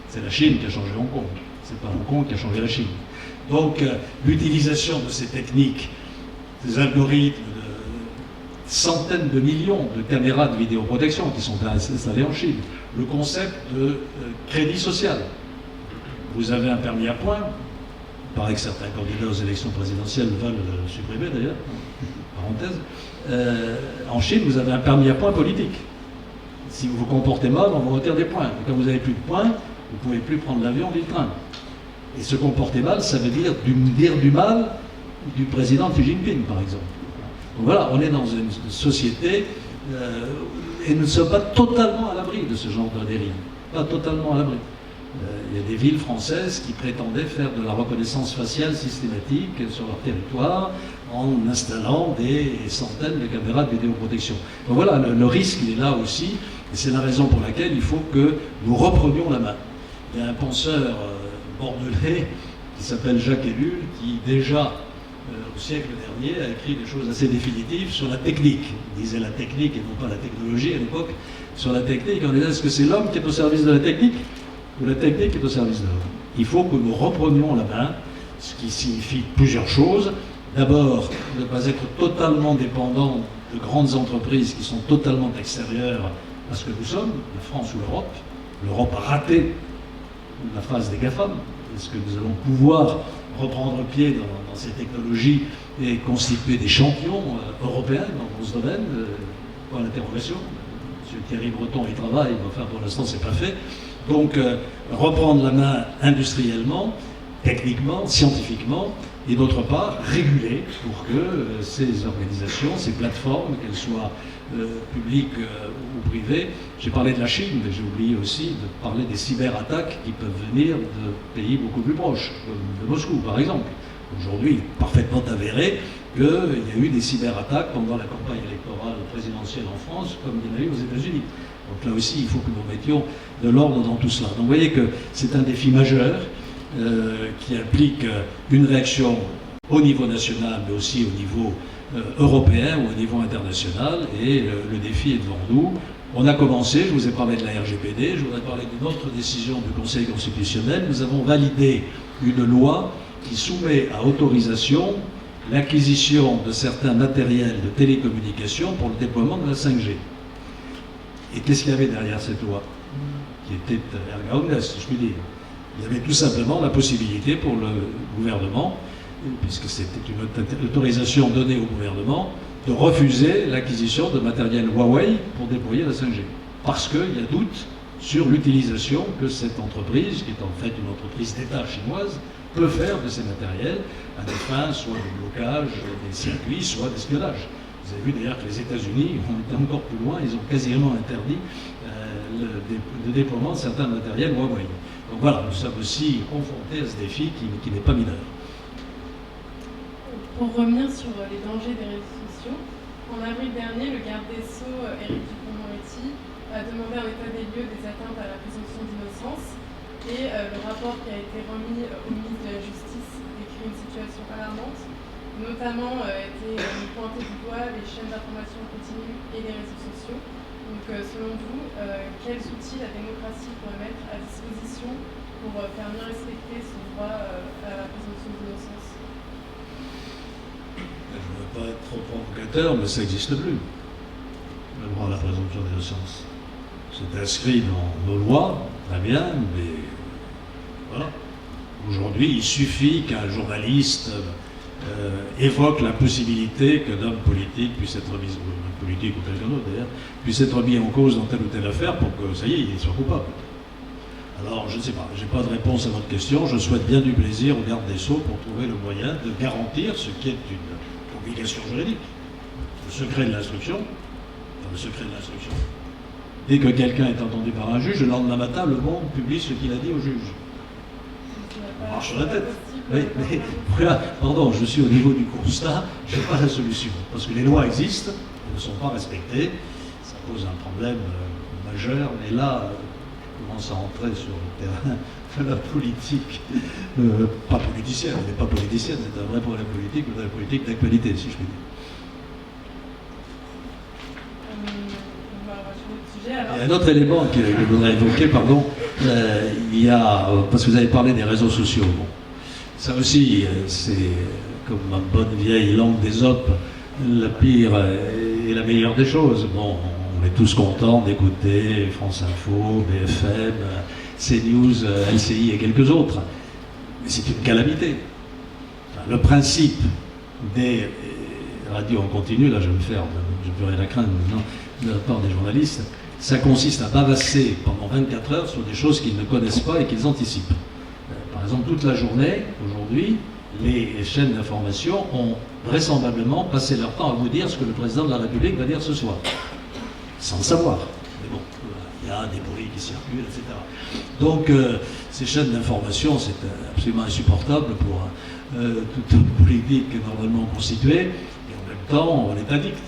[SPEAKER 3] c'est la Chine qui a changé Hong Kong. C'est pas Hong Kong qui a changé la Chine. Donc, l'utilisation de ces techniques, des algorithmes, de centaines de millions de caméras de vidéoprotection qui sont installées en Chine, le concept de crédit social. Vous avez un permis à points, il paraît que certains candidats aux élections présidentielles veulent le supprimer d'ailleurs, parenthèse. En Chine, vous avez un permis à points politique. Si vous vous comportez mal, on vous retire des points. Et quand vous n'avez plus de points, vous ne pouvez plus prendre l'avion ni le train. Et se comporter mal, ça veut dire du mal du président Xi Jinping, par exemple. Donc voilà, on est dans une société et nous ne sommes pas totalement à l'abri de ce genre de dérive. Pas totalement à l'abri. Il y a des villes françaises qui prétendaient faire de la reconnaissance faciale systématique sur leur territoire en installant des centaines de caméras de vidéoprotection. Donc voilà, le risque, il est là aussi, et c'est la raison pour laquelle il faut que nous reprenions la main. Il y a un penseur bordelais qui s'appelle Jacques Ellul, qui déjà au siècle dernier a écrit des choses assez définitives sur la technique. Il disait la technique et non pas la technologie à l'époque. Sur la technique, on disait est-ce que c'est l'homme qui est au service de la technique ou la technique est au service de l'homme? Il faut que nous reprenions la main, ce qui signifie plusieurs choses. D'abord, ne pas être totalement dépendant de grandes entreprises qui sont totalement extérieures à ce que nous sommes, la France ou l'Europe. L'Europe a raté la phase des GAFAM. Est-ce que nous allons pouvoir reprendre pied dans ces technologies et constituer des champions européens dans ce domaine? Point d'interrogation. M. Thierry Breton y travaille, mais enfin pour l'instant c'est pas fait. Donc reprendre la main industriellement, techniquement, scientifiquement, et d'autre part réguler pour que ces organisations, ces plateformes, qu'elles soient publiques ou privées, j'ai parlé de la Chine, mais j'ai oublié aussi de parler des cyberattaques qui peuvent venir de pays beaucoup plus proches, comme de Moscou par exemple. Aujourd'hui, il est parfaitement avéré qu'il y a eu des cyberattaques pendant la campagne électorale présidentielle en France, comme il y en a eu aux États-Unis. Donc là aussi, il faut que nous mettions de l'ordre dans tout cela. Donc vous voyez que c'est un défi majeur qui implique une réaction au niveau national, mais aussi au niveau européen ou au niveau international, et le défi est devant nous. On a commencé, je vous ai parlé de la RGPD, je voudrais parler d'une autre décision du Conseil constitutionnel. Nous avons validé une loi qui soumet à autorisation l'acquisition de certains matériels de télécommunication pour le déploiement de la 5G. Et qu'est-ce qu'il y avait derrière cette loi? Qui était erga omnes, si je puis dire. Il y avait tout simplement la possibilité pour le gouvernement, puisque c'était une autorisation donnée au gouvernement, de refuser l'acquisition de matériel Huawei pour déployer la 5G. Parce qu'il y a doute sur l'utilisation que cette entreprise, qui est en fait une entreprise d'État chinoise, peut faire de ces matériels à des fins soit de blocage des circuits, soit d'espionnage. Vous avez vu d'ailleurs que les États-Unis ont été encore plus loin, ils ont quasiment interdit le déploiement de certains matériels Huawei. Donc voilà, nous sommes aussi confrontés à ce défi qui n'est pas mineur.
[SPEAKER 5] Pour revenir sur les dangers des réseaux sociaux, en avril dernier, le garde des Sceaux, Éric Dupond-Moretti, a demandé un état des lieux des atteintes à la présomption d'innocence. Et le rapport qui a été remis au ministre de la Justice décrit une situation alarmante. Notamment été pointé du doigt les chaînes d'information continue et les réseaux sociaux. Donc selon vous, quels outils la démocratie pourrait mettre à disposition pour faire mieux respecter son droit à la présomption d'innocence?
[SPEAKER 3] Je ne veux pas être trop provocateur, mais ça n'existe plus, le droit à la présomption d'innocence. C'est inscrit dans nos lois, très bien, mais voilà. Aujourd'hui, il suffit qu'un journaliste évoque la possibilité qu'un homme politique puisse être mis, ou un politique ou quelqu'un d'autre d'ailleurs, puisse être mis en cause dans telle ou telle affaire pour que, ça y est, il soit coupable. Alors, je ne sais pas, je n'ai pas de réponse à votre question. Je souhaite bien du plaisir au garde des Sceaux pour trouver le moyen de garantir ce qui est une obligation juridique. Le secret de l'instruction, le secret de l'instruction. Dès que quelqu'un est entendu par un juge, le lendemain matin, le Monde publie ce qu'il a dit au juge. On marche sur la tête. Oui, mais voilà, pardon, je suis au niveau du constat, je n'ai pas la solution. Parce que les lois existent, elles ne sont pas respectées, ça pose un problème majeur, mais là, je commence à entrer sur le terrain de la politique, pas politicienne, elle n'est pas politicienne, c'est un vrai problème politique, ou de la politique d'actualité, si je puis dire. Il y a un autre élément que je voudrais évoquer, pardon, il y a, parce que vous avez parlé des réseaux sociaux. Bon. Ça aussi, c'est comme ma bonne vieille langue d'Ésope, la pire et la meilleure des choses. Bon, on est tous contents d'écouter France Info, BFM, CNews, LCI et quelques autres. Mais c'est une calamité. Le principe des radios en continu, là je vais me faire, je n'ai plus rien à craindre maintenant, de la part des journalistes, ça consiste à bavasser pendant 24 heures sur des choses qu'ils ne connaissent pas et qu'ils anticipent. Par exemple, toute la journée, aujourd'hui, les chaînes d'information ont vraisemblablement passé leur temps à vous dire ce que le président de la République va dire ce soir. Sans le savoir. Mais bon, il y a des bruits qui circulent, etc. Donc, ces chaînes d'information, c'est absolument insupportable pour tout homme politique normalement constitué. Et en même temps, on est addict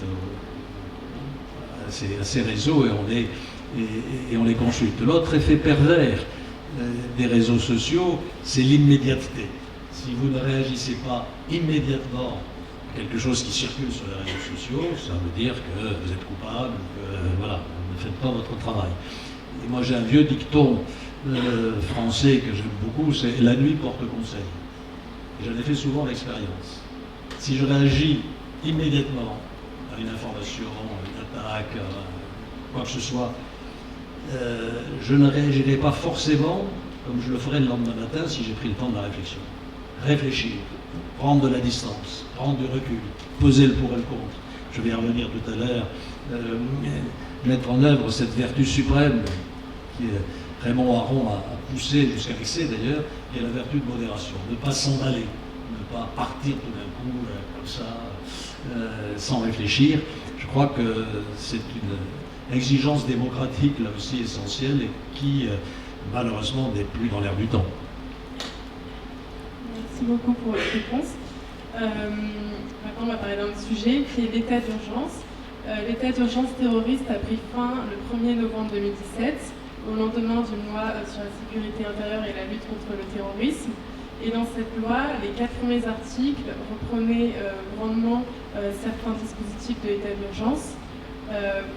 [SPEAKER 3] à ces réseaux et on les consulte. L'autre effet pervers des réseaux sociaux, c'est l'immédiateté. Si vous ne réagissez pas immédiatement à quelque chose qui circule sur les réseaux sociaux, ça veut dire que vous êtes coupable, que voilà, vous ne faites pas votre travail. Et moi j'ai un vieux dicton français que j'aime beaucoup, c'est « la nuit porte conseil ». Et j'en ai fait souvent l'expérience. Si je réagis immédiatement à une information, une attaque, quoi que ce soit, je ne réagirai pas forcément comme je le ferai le lendemain matin si j'ai pris le temps de la réflexion. Réfléchir, prendre de la distance, prendre du recul, peser le pour et le contre. Je vais y revenir tout à l'heure, mettre en œuvre cette vertu suprême qui Raymond Aron a poussé jusqu'à l'excès d'ailleurs, qui est la vertu de modération. Ne pas s'emballer, ne pas partir tout d'un coup comme ça, sans réfléchir. Je crois que c'est une exigence démocratique là aussi essentielle et qui malheureusement n'est plus dans l'air du temps.
[SPEAKER 5] Merci beaucoup pour votre réponse. Maintenant, on va parler d'un autre sujet qui est l'état d'urgence. L'état d'urgence terroriste a pris fin le 1er novembre 2017, au lendemain d'une loi sur la sécurité intérieure et la lutte contre le terrorisme. Et dans cette loi, les 4 premiers articles reprenaient grandement certains dispositifs de l'état d'urgence,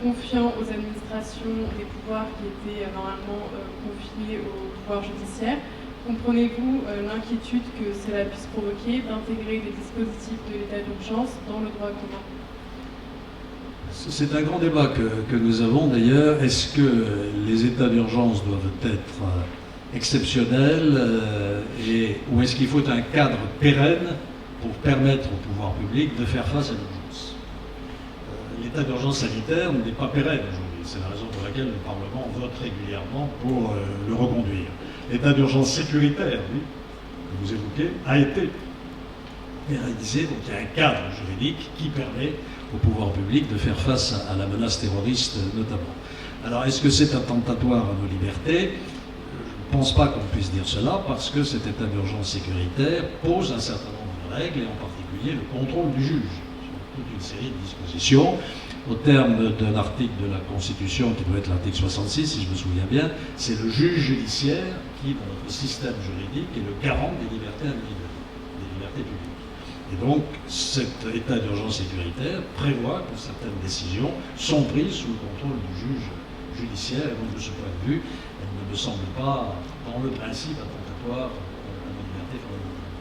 [SPEAKER 5] confiant aux administrations des pouvoirs qui étaient normalement confiés au pouvoir judiciaire. Comprenez-vous l'inquiétude que cela puisse provoquer d'intégrer des dispositifs de l'état d'urgence dans le droit commun ?
[SPEAKER 3] C'est un grand débat que nous avons d'ailleurs. Est-ce que les états d'urgence doivent être exceptionnels ou est-ce qu'il faut un cadre pérenne pour permettre au pouvoir public de faire face à l'urgence ? L'état d'urgence sanitaire n'est pas pérenne aujourd'hui. C'est la raison pour laquelle le Parlement vote régulièrement pour le reconduire. L'état d'urgence sécuritaire, oui, que vous évoquez, a été pérennisé. Donc il y a un cadre juridique qui permet au pouvoir public de faire face à la menace terroriste notamment. Alors est-ce que c'est attentatoire à nos libertés ? Je ne pense pas qu'on puisse dire cela parce que cet état d'urgence sécuritaire pose un certain nombre de règles et en particulier le contrôle du juge sur toute une série de dispositions. Au terme d'un article de la Constitution, qui doit être l'article 66, si je me souviens bien, c'est le juge judiciaire qui, dans notre système juridique, est le garant des libertés individuelles, des libertés publiques. Et donc, cet état d'urgence sécuritaire prévoit que certaines décisions sont prises sous le contrôle du juge judiciaire. Et donc, de ce point de vue, elle ne me semble pas, dans le principe, attentatoire à nos libertés fondamentales.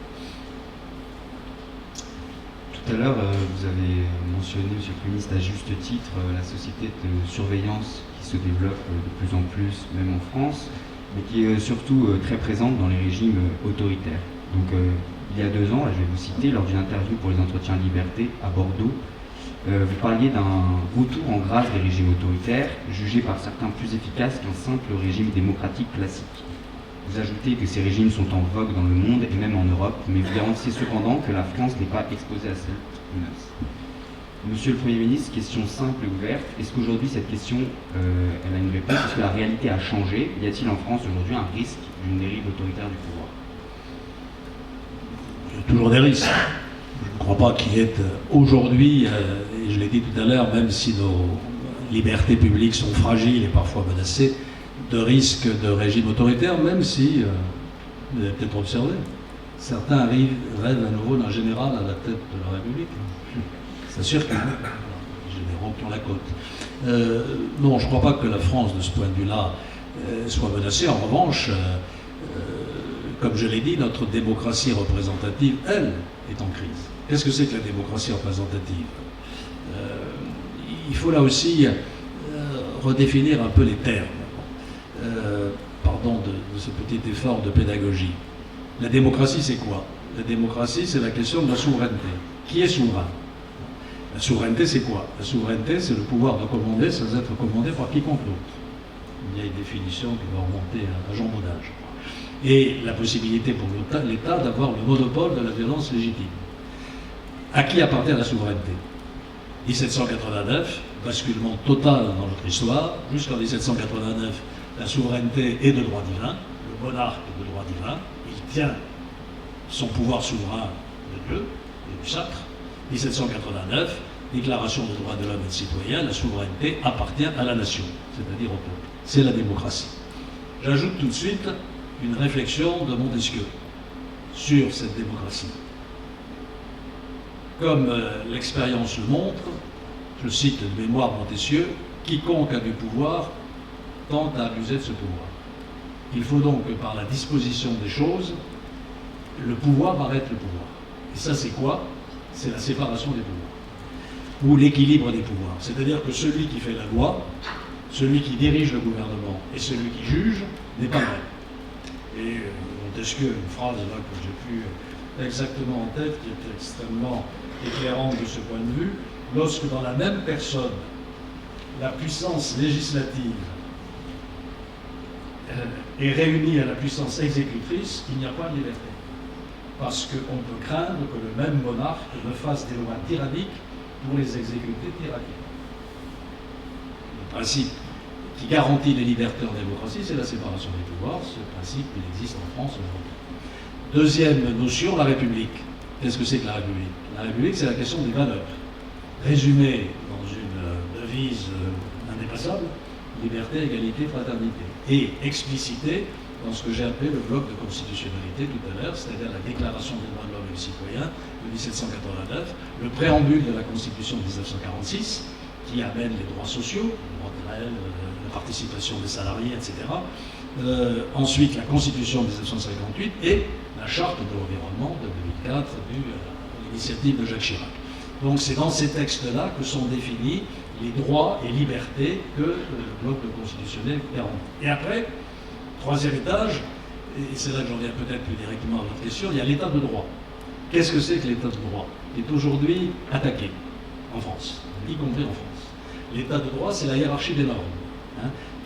[SPEAKER 4] Tout Tout à l'heure, vous avez mentionné, Monsieur le Premier ministre, à juste titre, la société de surveillance qui se développe de plus en plus, même en France, mais qui est surtout très présente dans les régimes autoritaires. Donc, il y a 2 ans, là, je vais vous citer, lors d'une interview pour les entretiens Liberté à Bordeaux, vous parliez d'un retour en grâce des régimes autoritaires, jugés par certains plus efficaces qu'un simple régime démocratique classique. Vous ajoutez que ces régimes sont en vogue dans le monde et même en Europe, mais vous garantissez cependant que la France n'est pas exposée à cette menace. Monsieur le Premier ministre, question simple et ouverte, est-ce qu'aujourd'hui cette question, elle a une réponse? Est-ce que la réalité a changé? Y a-t-il en France aujourd'hui un risque d'une dérive autoritaire du pouvoir?
[SPEAKER 3] Il y a toujours des risques. Je ne crois pas qu'il y ait aujourd'hui, et je l'ai dit tout à l'heure, même si nos libertés publiques sont fragiles et parfois menacées, de risque de régime autoritaire, même si, vous avez peut-être observé, certains rêvent à nouveau d'un général à la tête de la République. C'est sûr qu'il y a des généraux qui ont la côte. Non, je ne crois pas que la France, de ce point de vue-là, soit menacée. En revanche, comme je l'ai dit, notre démocratie représentative, elle, est en crise. Qu'est-ce que c'est que la démocratie représentative? Il faut là aussi redéfinir un peu les termes. Pardon de ce petit effort de pédagogie. La démocratie, c'est quoi? La démocratie, c'est la question de la souveraineté. Qui est souverain? La souveraineté, c'est quoi? La souveraineté, c'est le pouvoir de commander sans être commandé par quiconque d'autre. Une vieille définition qui va remonter à Jean Baudin, je crois. Et la possibilité pour l'État d'avoir le monopole de la violence légitime. À qui appartient la souveraineté? 1789, basculement total dans notre histoire. Jusqu'en 1789, la souveraineté est de droit divin. Le monarque est de droit divin. Il tient son pouvoir souverain de Dieu et du sacre. 1789, déclaration des droits de l'homme et du citoyen, la souveraineté appartient à la nation, c'est-à-dire au peuple. C'est la démocratie. J'ajoute tout de suite une réflexion de Montesquieu sur cette démocratie. Comme l'expérience le montre, je cite de mémoire Montesquieu, quiconque a du pouvoir tente à abuser de ce pouvoir. Il faut donc que par la disposition des choses, le pouvoir arrête le pouvoir. Et ça, c'est quoi? C'est la séparation des pouvoirs, ou l'équilibre des pouvoirs. C'est-à-dire que celui qui fait la loi, celui qui dirige le gouvernement et celui qui juge n'est pas vrai. Et Montesquieu, une phrase là que j'ai plus exactement en tête, qui est extrêmement éclairante de ce point de vue, lorsque dans la même personne, la puissance législative est réunie à la puissance exécutrice, il n'y a pas de liberté. Parce qu'on peut craindre que le même monarque ne fasse des lois tyranniques pour les exécuter tyranniquement. Le principe qui garantit les libertés en démocratie, c'est la séparation des pouvoirs. Ce principe, il existe en France aujourd'hui. Deuxième notion, la République. Qu'est-ce que c'est que la République? La République, c'est la question des valeurs. Résumée dans une devise indépassable, liberté, égalité, fraternité. Et explicitée dans ce que j'ai appelé le bloc de constitutionnalité tout à l'heure, c'est-à-dire la Déclaration des droits de l'homme et du citoyen de 1789, le préambule de la Constitution de 1946, qui amène les droits sociaux, le droit de grève, la participation des salariés, etc. Ensuite, la Constitution de 1958 et la Charte de l'environnement de 2004 l'initiative de Jacques Chirac. Donc c'est dans ces textes-là que sont définis les droits et libertés que le bloc constitutionnel garantit. Et après, troisième étage, et c'est là que j'en viens peut-être plus directement à votre question, il y a l'état de droit. Qu'est-ce que c'est que l'état de droit? Qui est aujourd'hui attaqué en France, y compris en France. L'état de droit, c'est la hiérarchie des normes,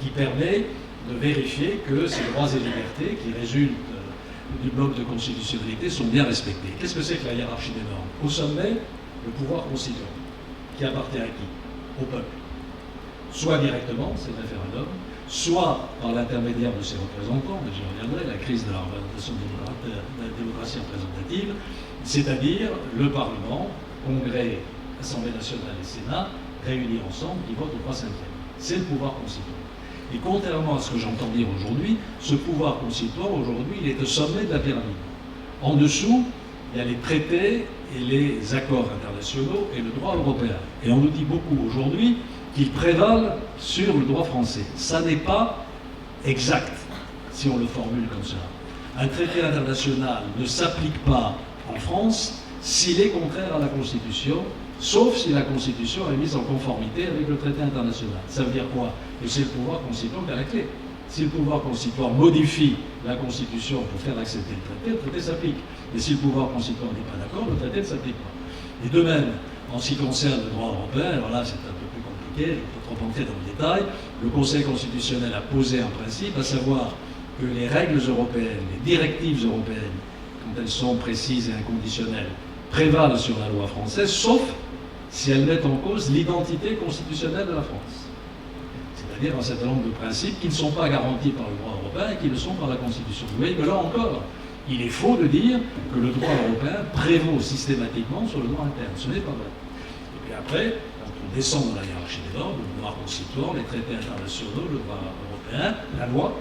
[SPEAKER 3] qui permet de vérifier que ces droits et libertés qui résultent du bloc de constitutionnalité sont bien respectés. Qu'est-ce que c'est que la hiérarchie des normes? Au sommet, le pouvoir constituant, qui appartient à qui? Au peuple. Soit directement, c'est le référendum, soit par l'intermédiaire de ses représentants, mais j'y reviendrai, la crise de la démocratie représentative, c'est-à-dire le Parlement, Congrès, Assemblée nationale et Sénat, réunis ensemble, qui votent au 3/5. C'est le pouvoir constituant. Et contrairement à ce que j'entends dire aujourd'hui, ce pouvoir constituant, aujourd'hui, il est au sommet de la pyramide. En dessous, il y a les traités et les accords internationaux et le droit européen. Et on nous dit beaucoup aujourd'hui qu'ils prévalent sur le droit français. Ça n'est pas exact, si on le formule comme ça. Un traité international ne s'applique pas en France s'il est contraire à la Constitution, sauf si la Constitution est mise en conformité avec le traité international. Ça veut dire quoi? Que c'est le pouvoir constituant qui a la clé. Si le pouvoir constituant modifie la Constitution pour faire accepter le traité s'applique. Et si le pouvoir constituant n'est pas d'accord, le traité ne s'applique pas. Et de même, en ce qui concerne le droit européen, alors là c'est un peu plus compliqué, je ne peux trop entrer dans le détail, le Conseil constitutionnel a posé un principe, à savoir que les règles européennes, les directives européennes, quand elles sont précises et inconditionnelles, prévalent sur la loi française, sauf si elles mettent en cause l'identité constitutionnelle de la France. C'est-à-dire un certain nombre de principes qui ne sont pas garantis par le droit européen et qui le sont par la Constitution. Vous voyez que là encore, il est faux de dire que le droit européen prévaut systématiquement sur le droit interne. Ce n'est pas vrai. Et puis après, quand on descend dans la hiérarchie des normes, le droit constituant, les traités internationaux, le droit européen, la loi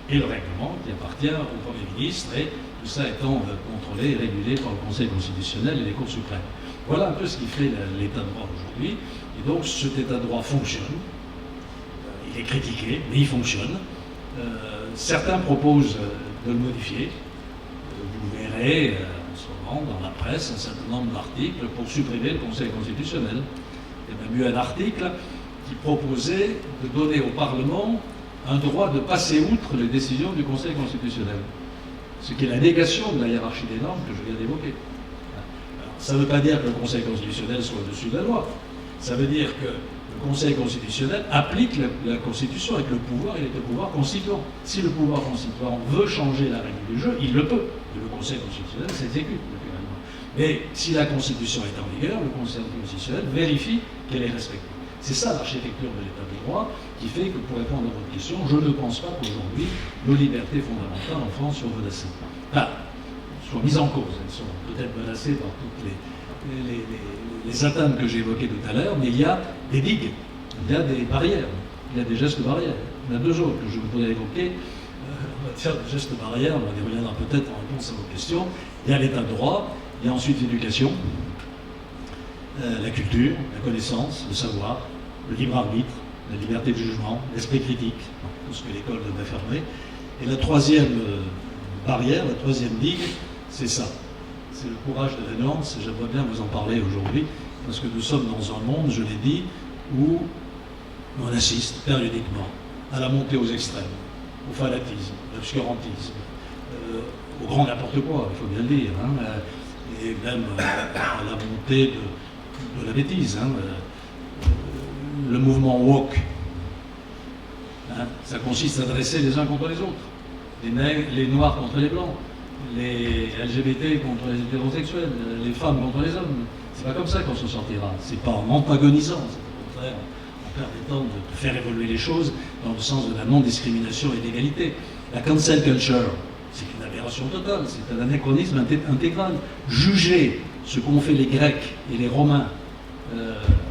[SPEAKER 3] et le règlement qui appartient au Premier ministre, et tout ça étant contrôlé et régulé par le Conseil constitutionnel et les cours suprêmes. Voilà un peu ce qui fait l'état de droit aujourd'hui. Et donc cet état de droit fonctionne. Il est critiqué, mais il fonctionne. Certains proposent de le modifier. Vous verrez en ce moment dans la presse un certain nombre d'articles pour supprimer le Conseil constitutionnel. Il y a même eu un article qui proposait de donner au Parlement un droit de passer outre les décisions du Conseil constitutionnel. Ce qui est la négation de la hiérarchie des normes que je viens d'évoquer. Ça ne veut pas dire que le Conseil constitutionnel soit au-dessus de la loi. Ça veut dire que le Conseil constitutionnel applique la Constitution avec le pouvoir, il est le pouvoir constituant. Si le pouvoir constituant veut changer la règle du jeu, il le peut. Et le Conseil constitutionnel s'exécute naturellement. Mais si la Constitution est en vigueur, le Conseil constitutionnel vérifie qu'elle est respectée. C'est ça l'architecture de l'état de droit qui fait que, pour répondre à votre question, je ne pense pas qu'aujourd'hui nos libertés fondamentales en France soient menacées. Enfin, soient mises en cause. Elles sont peut-être menacées par toutes les atteintes que j'ai évoquées tout à l'heure, mais il y a des digues, il y a des barrières, il y a des gestes barrières. Il y en a deux autres que je voudrais évoquer. On va faire des gestes barrières, on y reviendra peut-être en réponse à vos questions. Il y a l'état de droit, il y a ensuite l'éducation, la culture, la connaissance, le savoir, le libre arbitre, la liberté de jugement, l'esprit critique, tout ce que l'école devrait fermer. Et la troisième barrière, la troisième digue, c'est ça. C'est le courage de la nuance, et j'aimerais bien vous en parler aujourd'hui, parce que nous sommes dans un monde, je l'ai dit, où on assiste périodiquement à la montée aux extrêmes, au fanatisme, à l'obscurantisme, au grand n'importe quoi, il faut bien le dire, et même à la montée de la bêtise. Le mouvement woke, ça consiste à dresser les uns contre les autres, les noirs contre les blancs, les LGBT contre les hétérosexuels, les femmes contre les hommes. C'est pas comme ça qu'on s'en sortira. C'est pas en antagonisant, c'est au contraire en permettant de faire évoluer les choses dans le sens de la non-discrimination et de l'égalité. La cancel culture, c'est une aberration totale, c'est un anachronisme intégral. Juger ce qu'ont fait les Grecs et les Romains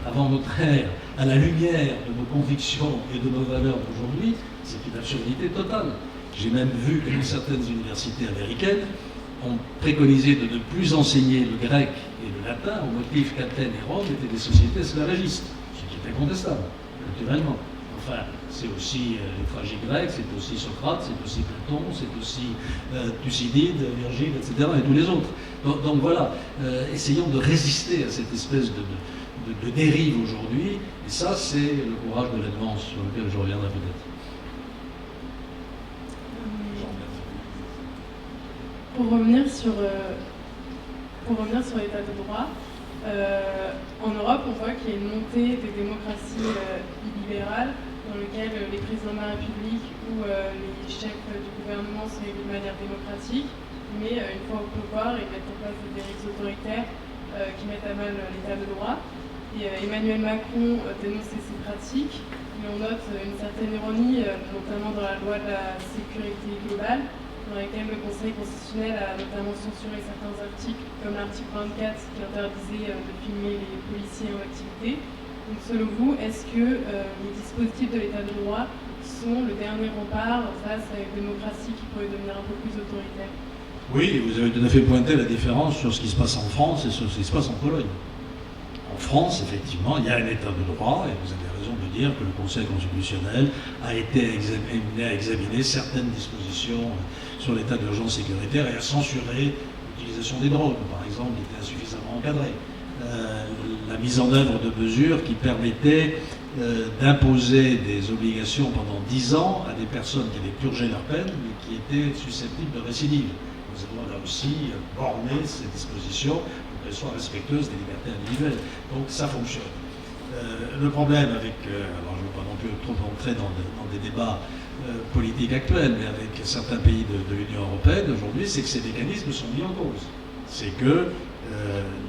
[SPEAKER 3] avant notre ère, à la lumière de nos convictions et de nos valeurs d'aujourd'hui, c'est une absurdité totale. J'ai même vu que dans certaines universités américaines, on préconisait de ne plus enseigner le grec et le latin au motif qu'Athènes et Rome étaient des sociétés esclavagistes, ce qui est incontestable, culturellement. Enfin, c'est aussi les tragiques grecs, c'est aussi Socrate, c'est aussi Platon, c'est aussi Thucydide, Virgile, etc., et tous les autres. Donc voilà, essayons de résister à cette espèce de dérive aujourd'hui, et ça, c'est le courage de l'advance sur lequel je reviendrai peut-être.
[SPEAKER 5] Pour revenir sur l'état de droit, en Europe, on voit qu'il y a une montée des démocraties illibérales dans lesquelles les présidents de la République ou les chefs du gouvernement sont élus de manière démocratique, mais une fois au pouvoir, ils mettent en place des dérives autoritaires qui mettent à mal l'état de droit. Et Emmanuel Macron dénonçait ces pratiques, mais on note une certaine ironie, notamment dans la loi de la sécurité globale, dans laquelle le Conseil constitutionnel a notamment censuré certains articles, comme l'article 24 qui interdisait de filmer les policiers en activité. Donc selon vous, est-ce que les dispositifs de l'état de droit sont le dernier rempart face à une démocratie qui pourrait devenir un peu plus autoritaire?
[SPEAKER 3] Oui, vous avez tout à fait pointé la différence sur ce qui se passe en France et sur ce qui se passe en Pologne. En France, effectivement, il y a un état de droit, et vous avez raison de dire que le Conseil constitutionnel a été amené à examiner certaines dispositions sur l'état d'urgence sécuritaire et à censurer l'utilisation des drones, par exemple, qui était insuffisamment encadré. La mise en œuvre de mesures qui permettaient d'imposer des obligations pendant 10 ans à des personnes qui avaient purgé leur peine mais qui étaient susceptibles de récidive. Nous avons là aussi borné ces dispositions pour qu'elles soient respectueuses des libertés individuelles. Donc ça fonctionne. Le problème avec, alors je ne veux pas non plus trop entrer dans des débats politiques actuels, mais avec certains pays de l'Union européenne aujourd'hui, c'est que ces mécanismes sont mis en cause. C'est que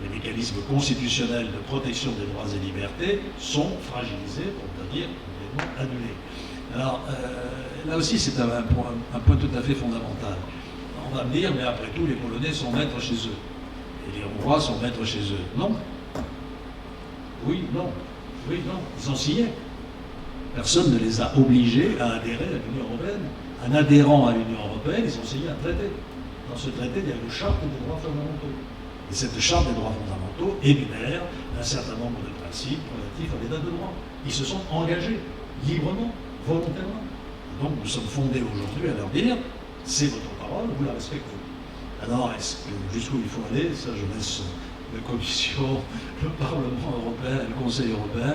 [SPEAKER 3] les mécanismes constitutionnels de protection des droits et libertés sont fragilisés, pour ne pas dire complètement annulés. Alors là aussi c'est un point tout à fait fondamental. On va me dire, mais après tout les Polonais sont maîtres chez eux, et les Hongrois sont maîtres chez eux. Non. Oui, non. Oui, non. Ils ont signé. Personne ne les a obligés à adhérer à l'Union européenne. En adhérant à l'Union européenne, ils ont signé un traité. Dans ce traité, il y a une charte des droits fondamentaux. Et cette charte des droits fondamentaux énumère un certain nombre de principes relatifs à l'état de droit. Ils se sont engagés librement, volontairement. Et donc nous sommes fondés aujourd'hui à leur dire, c'est votre parole, vous la respectez. Alors, jusqu'où il faut aller, ça je laisse la Commission, le Parlement européen, le Conseil européen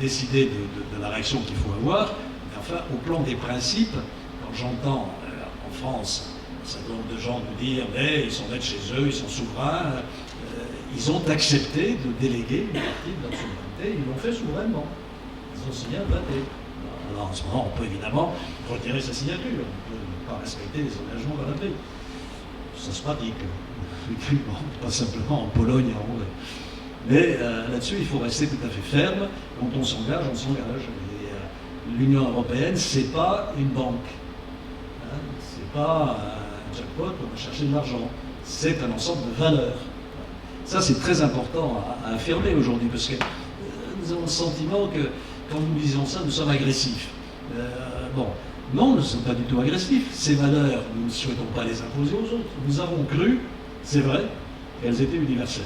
[SPEAKER 3] décider de la réaction qu'il faut avoir. Mais enfin, au plan des principes, quand j'entends en France un certain nombre de gens nous dire mais ils sont maîtres chez eux, ils sont souverains, ils ont accepté de déléguer une partie de leur souveraineté, ils l'ont fait souverainement. Ils ont signé un traité. Alors en ce moment, on peut évidemment retirer sa signature, on ne peut pas respecter les engagements qu'on a pris. Ça se pratique, pas simplement en Pologne et en Hongrie. Mais là-dessus, il faut rester tout à fait ferme. Quand on s'engage, on s'engage. L'Union européenne, c'est pas une banque. Hein, c'est pas un jackpot où on va chercher de l'argent. C'est un ensemble de valeurs. Ça, c'est très important à affirmer aujourd'hui, parce que nous avons le sentiment que quand nous disons ça, nous sommes agressifs. Bon, non, nous ne sommes pas du tout agressifs. Ces valeurs, nous ne souhaitons pas les imposer aux autres. Nous avons cru, c'est vrai, qu'elles étaient universelles.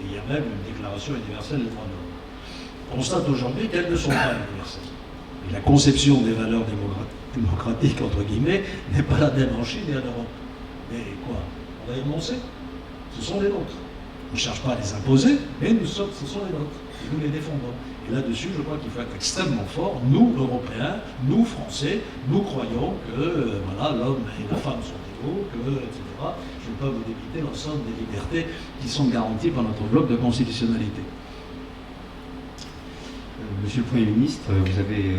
[SPEAKER 3] Et il y a même une déclaration universelle des droits de l'homme. On constate aujourd'hui qu'elles ne sont pas universelles. Et la conception des valeurs démocratiques, entre guillemets, n'est pas la même en Chine et en Europe. Mais quoi? On va y renoncer? Ce sont les nôtres. On ne cherche pas à les imposer, mais ce sont les nôtres. Et nous les défendons. Et là-dessus, je crois qu'il faut être extrêmement fort. Nous, Européens, nous, Français, nous croyons que voilà, l'homme et la femme sont égaux, etc. Je ne peux pas vous débiter l'ensemble des libertés qui sont garanties par notre bloc de constitutionnalité.
[SPEAKER 4] Monsieur le Premier ministre, vous avez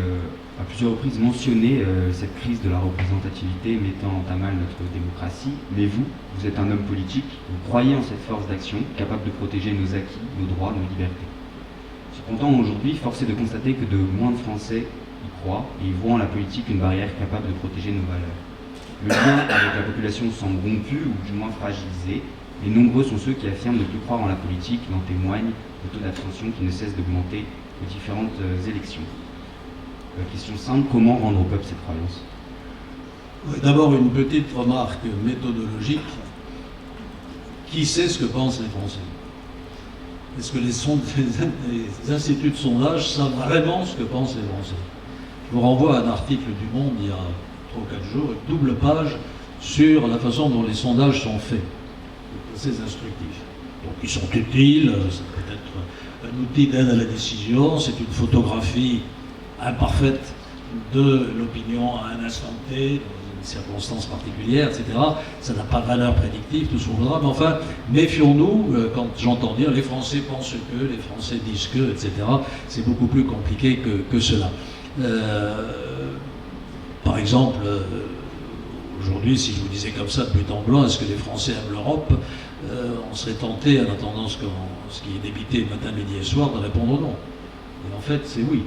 [SPEAKER 4] à plusieurs reprises mentionné cette crise de la représentativité mettant à mal notre démocratie, mais vous êtes un homme politique, vous croyez en cette force d'action capable de protéger nos acquis, nos droits, nos libertés. Cependant, aujourd'hui, force est de constater que de moins de Français y croient et y voient en la politique une barrière capable de protéger nos valeurs. Le lien avec la population semble rompu ou du moins fragilisé, et nombreux sont ceux qui affirment ne plus croire en la politique, et en témoigne le taux d'abstention qui ne cesse d'augmenter aux différentes élections. Question simple, comment rendre au peuple cette croyance?
[SPEAKER 3] D'abord, une petite remarque méthodologique. Qui sait ce que pensent les Français? Est-ce que les instituts de sondage savent vraiment ce que pensent les Français? Je vous renvoie à un article du Monde il y a 3 ou 4 jours, une double page sur la façon dont les sondages sont faits. C'est assez instructif. Donc ils sont utiles, ça peut être un outil d'aide à la décision, c'est une photographie imparfaite de l'opinion à un instant T, dans une circonstance particulière, etc. Ça n'a pas de valeur prédictive, tout ce qu'on voudra, mais enfin, méfions-nous quand j'entends dire les Français pensent que, les Français disent que, etc. C'est beaucoup plus compliqué que cela. Par exemple, aujourd'hui, si je vous disais comme ça de but en blanc, est-ce que les Français aiment l'Europe, on serait tenté, en attendant ce qui est débité matin, midi et soir, de répondre non. Et en fait, c'est oui.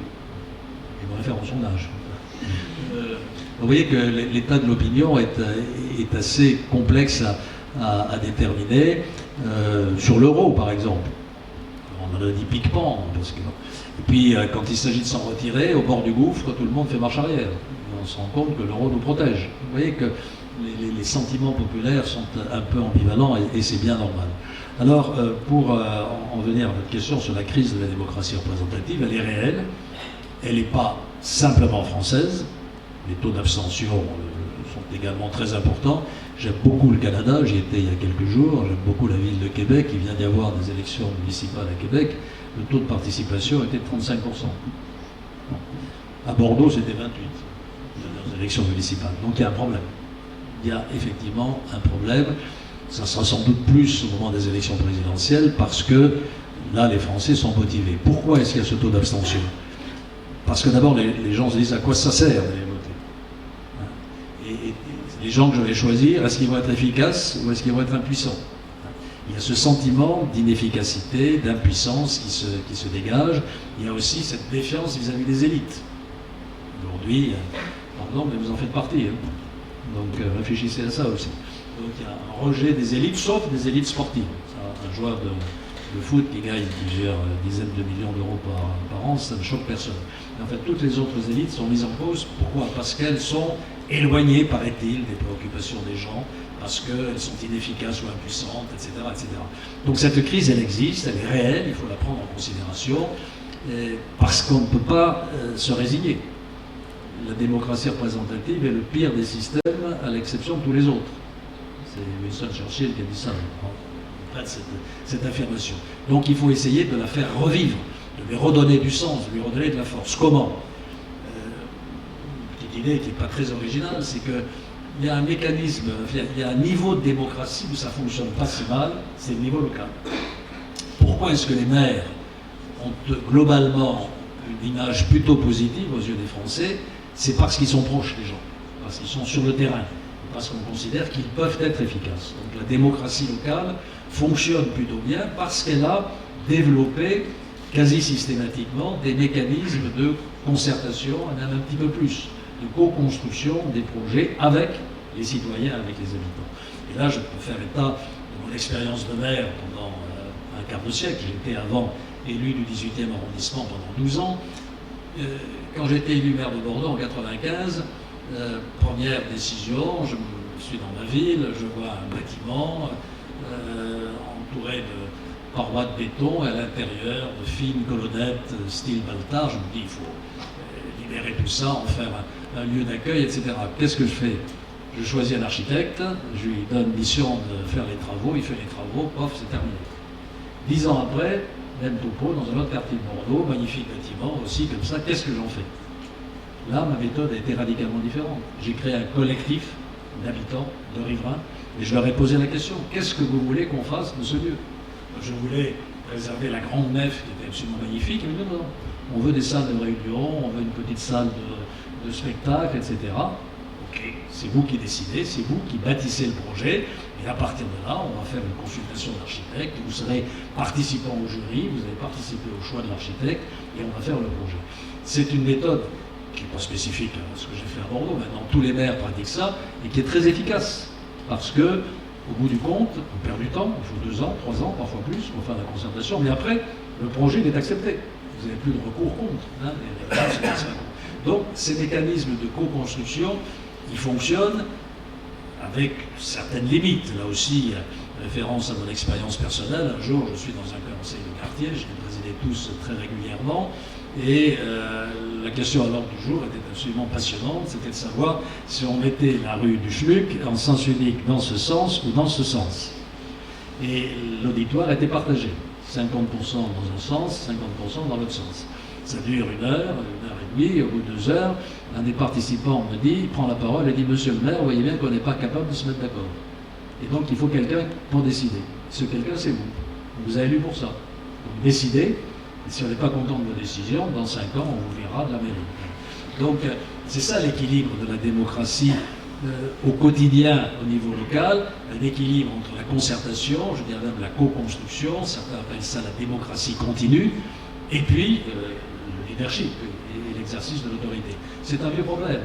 [SPEAKER 3] Je me réfère au sondage. Vous voyez que l'état de l'opinion est assez complexe à déterminer. Sur l'euro, par exemple. On en a dit pique-pan. Et puis, quand il s'agit de s'en retirer, au bord du gouffre, tout le monde fait marche arrière. Et on se rend compte que l'euro nous protège. Vous voyez que les sentiments populaires sont un peu ambivalents et c'est bien normal. Alors, pour en venir à votre question sur la crise de la démocratie représentative, elle est réelle. Elle n'est pas simplement française. Les taux d'abstention sont également très importants, J'aime beaucoup le Canada, j'y étais il y a quelques jours, j'aime beaucoup la ville de Québec, il vient d'y avoir des élections municipales à Québec, le taux de participation était de 35%. À Bordeaux, c'était 28%, les élections municipales. Donc il y a un problème. Il y a effectivement un problème. Ça sera sans doute plus au moment des élections présidentielles parce que là, les Français sont motivés. Pourquoi est-ce qu'il y a ce taux d'abstention? Parce que d'abord, les gens se disent à quoi ça sert d'aller voter. Et les gens que je vais choisir, est-ce qu'ils vont être efficaces ou est-ce qu'ils vont être impuissants? Il y a ce sentiment d'inefficacité, d'impuissance qui se dégage. Il y a aussi cette défiance vis-à-vis des élites. Aujourd'hui, pardon, mais vous en faites partie. Hein. Donc réfléchissez à ça aussi. Donc il y a un rejet des élites, sauf des élites sportives. Un joueur de foot qui gagne plusieurs dizaines de millions d'euros par an, ça ne choque personne. Mais en fait, toutes les autres élites sont mises en cause. Pourquoi? Parce qu'elles sont éloignées, paraît-il, des préoccupations des gens, parce qu'elles sont inefficaces ou impuissantes, etc., etc. Donc cette crise, elle existe, elle est réelle, il faut la prendre en considération, parce qu'on ne peut pas se résigner. La démocratie représentative est le pire des systèmes, à l'exception de tous les autres. C'est Winston Churchill qui a dit ça, cette affirmation. Donc il faut essayer de la faire revivre, de lui redonner du sens, de lui redonner de la force. Comment? Une petite idée qui n'est pas très originale, c'est qu'il y a un mécanisme, il y a un niveau de démocratie où ça ne fonctionne pas si mal, c'est le niveau local. Pourquoi est-ce que les maires ont globalement une image plutôt positive aux yeux des Français? C'est parce qu'ils sont proches des gens, parce qu'ils sont sur le terrain, parce qu'on considère qu'ils peuvent être efficaces. Donc la démocratie locale fonctionne plutôt bien parce qu'elle a développé quasi systématiquement des mécanismes de concertation, et même un petit peu plus, de co-construction des projets avec les citoyens, avec les habitants. Et là, je peux faire état de mon expérience de maire pendant un quart de siècle. J'étais avant élu du 18e arrondissement pendant 12 ans. Quand j'ai été élu maire de Bordeaux en 1995, première décision, je suis dans ma ville, je vois un bâtiment entouré de parois de béton et à l'intérieur de fines colonnettes style Baltard. Je me dis, il faut libérer tout ça, en faire un lieu d'accueil, etc. Qu'est-ce que je fais? Je choisis un architecte, je lui donne mission de faire les travaux, il fait les travaux, pof, c'est terminé. 10 ans après, même topo, dans un autre quartier de Bordeaux, magnifique bâtiment aussi, comme ça, qu'est-ce que j'en fais? Là, ma méthode a été radicalement différente. J'ai créé un collectif d'habitants, de riverains, et je leur ai posé la question, qu'est-ce que vous voulez qu'on fasse de ce lieu? Je voulais préserver la grande nef, qui était absolument magnifique, et non, non, on veut des salles de réunion, on veut une petite salle de spectacle, etc. Ok, c'est vous qui décidez, c'est vous qui bâtissez le projet, et à partir de là, on va faire une consultation d'architecte, vous serez participant au jury, vous allez participer au choix de l'architecte, et on va faire le projet. C'est une méthode qui n'est pas spécifique à ce que j'ai fait à Bordeaux, maintenant tous les maires pratiquent ça, et qui est très efficace, parce que, au bout du compte, on perd du temps, il faut 2 ans, 3 ans, parfois plus, pour faire la concertation, mais après, le projet il est accepté. Vous n'avez plus de recours contre. Hein, donc, ces mécanismes de co-construction, ils fonctionnent avec certaines limites. Là aussi, référence à mon expérience personnelle, un jour, je suis dans un conseil de quartier, je les présidais tous très régulièrement, et la question à l'ordre du jour était absolument passionnante, c'était de savoir si on mettait la rue du Schluck en sens unique dans ce sens ou dans ce sens. Et l'auditoire était partagé, 50% dans un sens, 50% dans l'autre sens. Ça dure 1 heure et demie, au bout de 2 heures, un des participants me dit, prend la parole et dit, monsieur le maire, vous voyez bien qu'on n'est pas capable de se mettre d'accord. Et donc il faut quelqu'un pour décider. Ce quelqu'un, c'est vous. On vous a élu pour ça. Donc décidez. Et si on n'est pas content de vos décisions, dans 5 ans, on vous virera de la mairie. Donc, c'est ça l'équilibre de la démocratie au quotidien, au niveau local, un équilibre entre la concertation, je dirais même la co-construction, certains appellent ça la démocratie continue, et puis le leadership et l'exercice de l'autorité. C'est un vieux problème.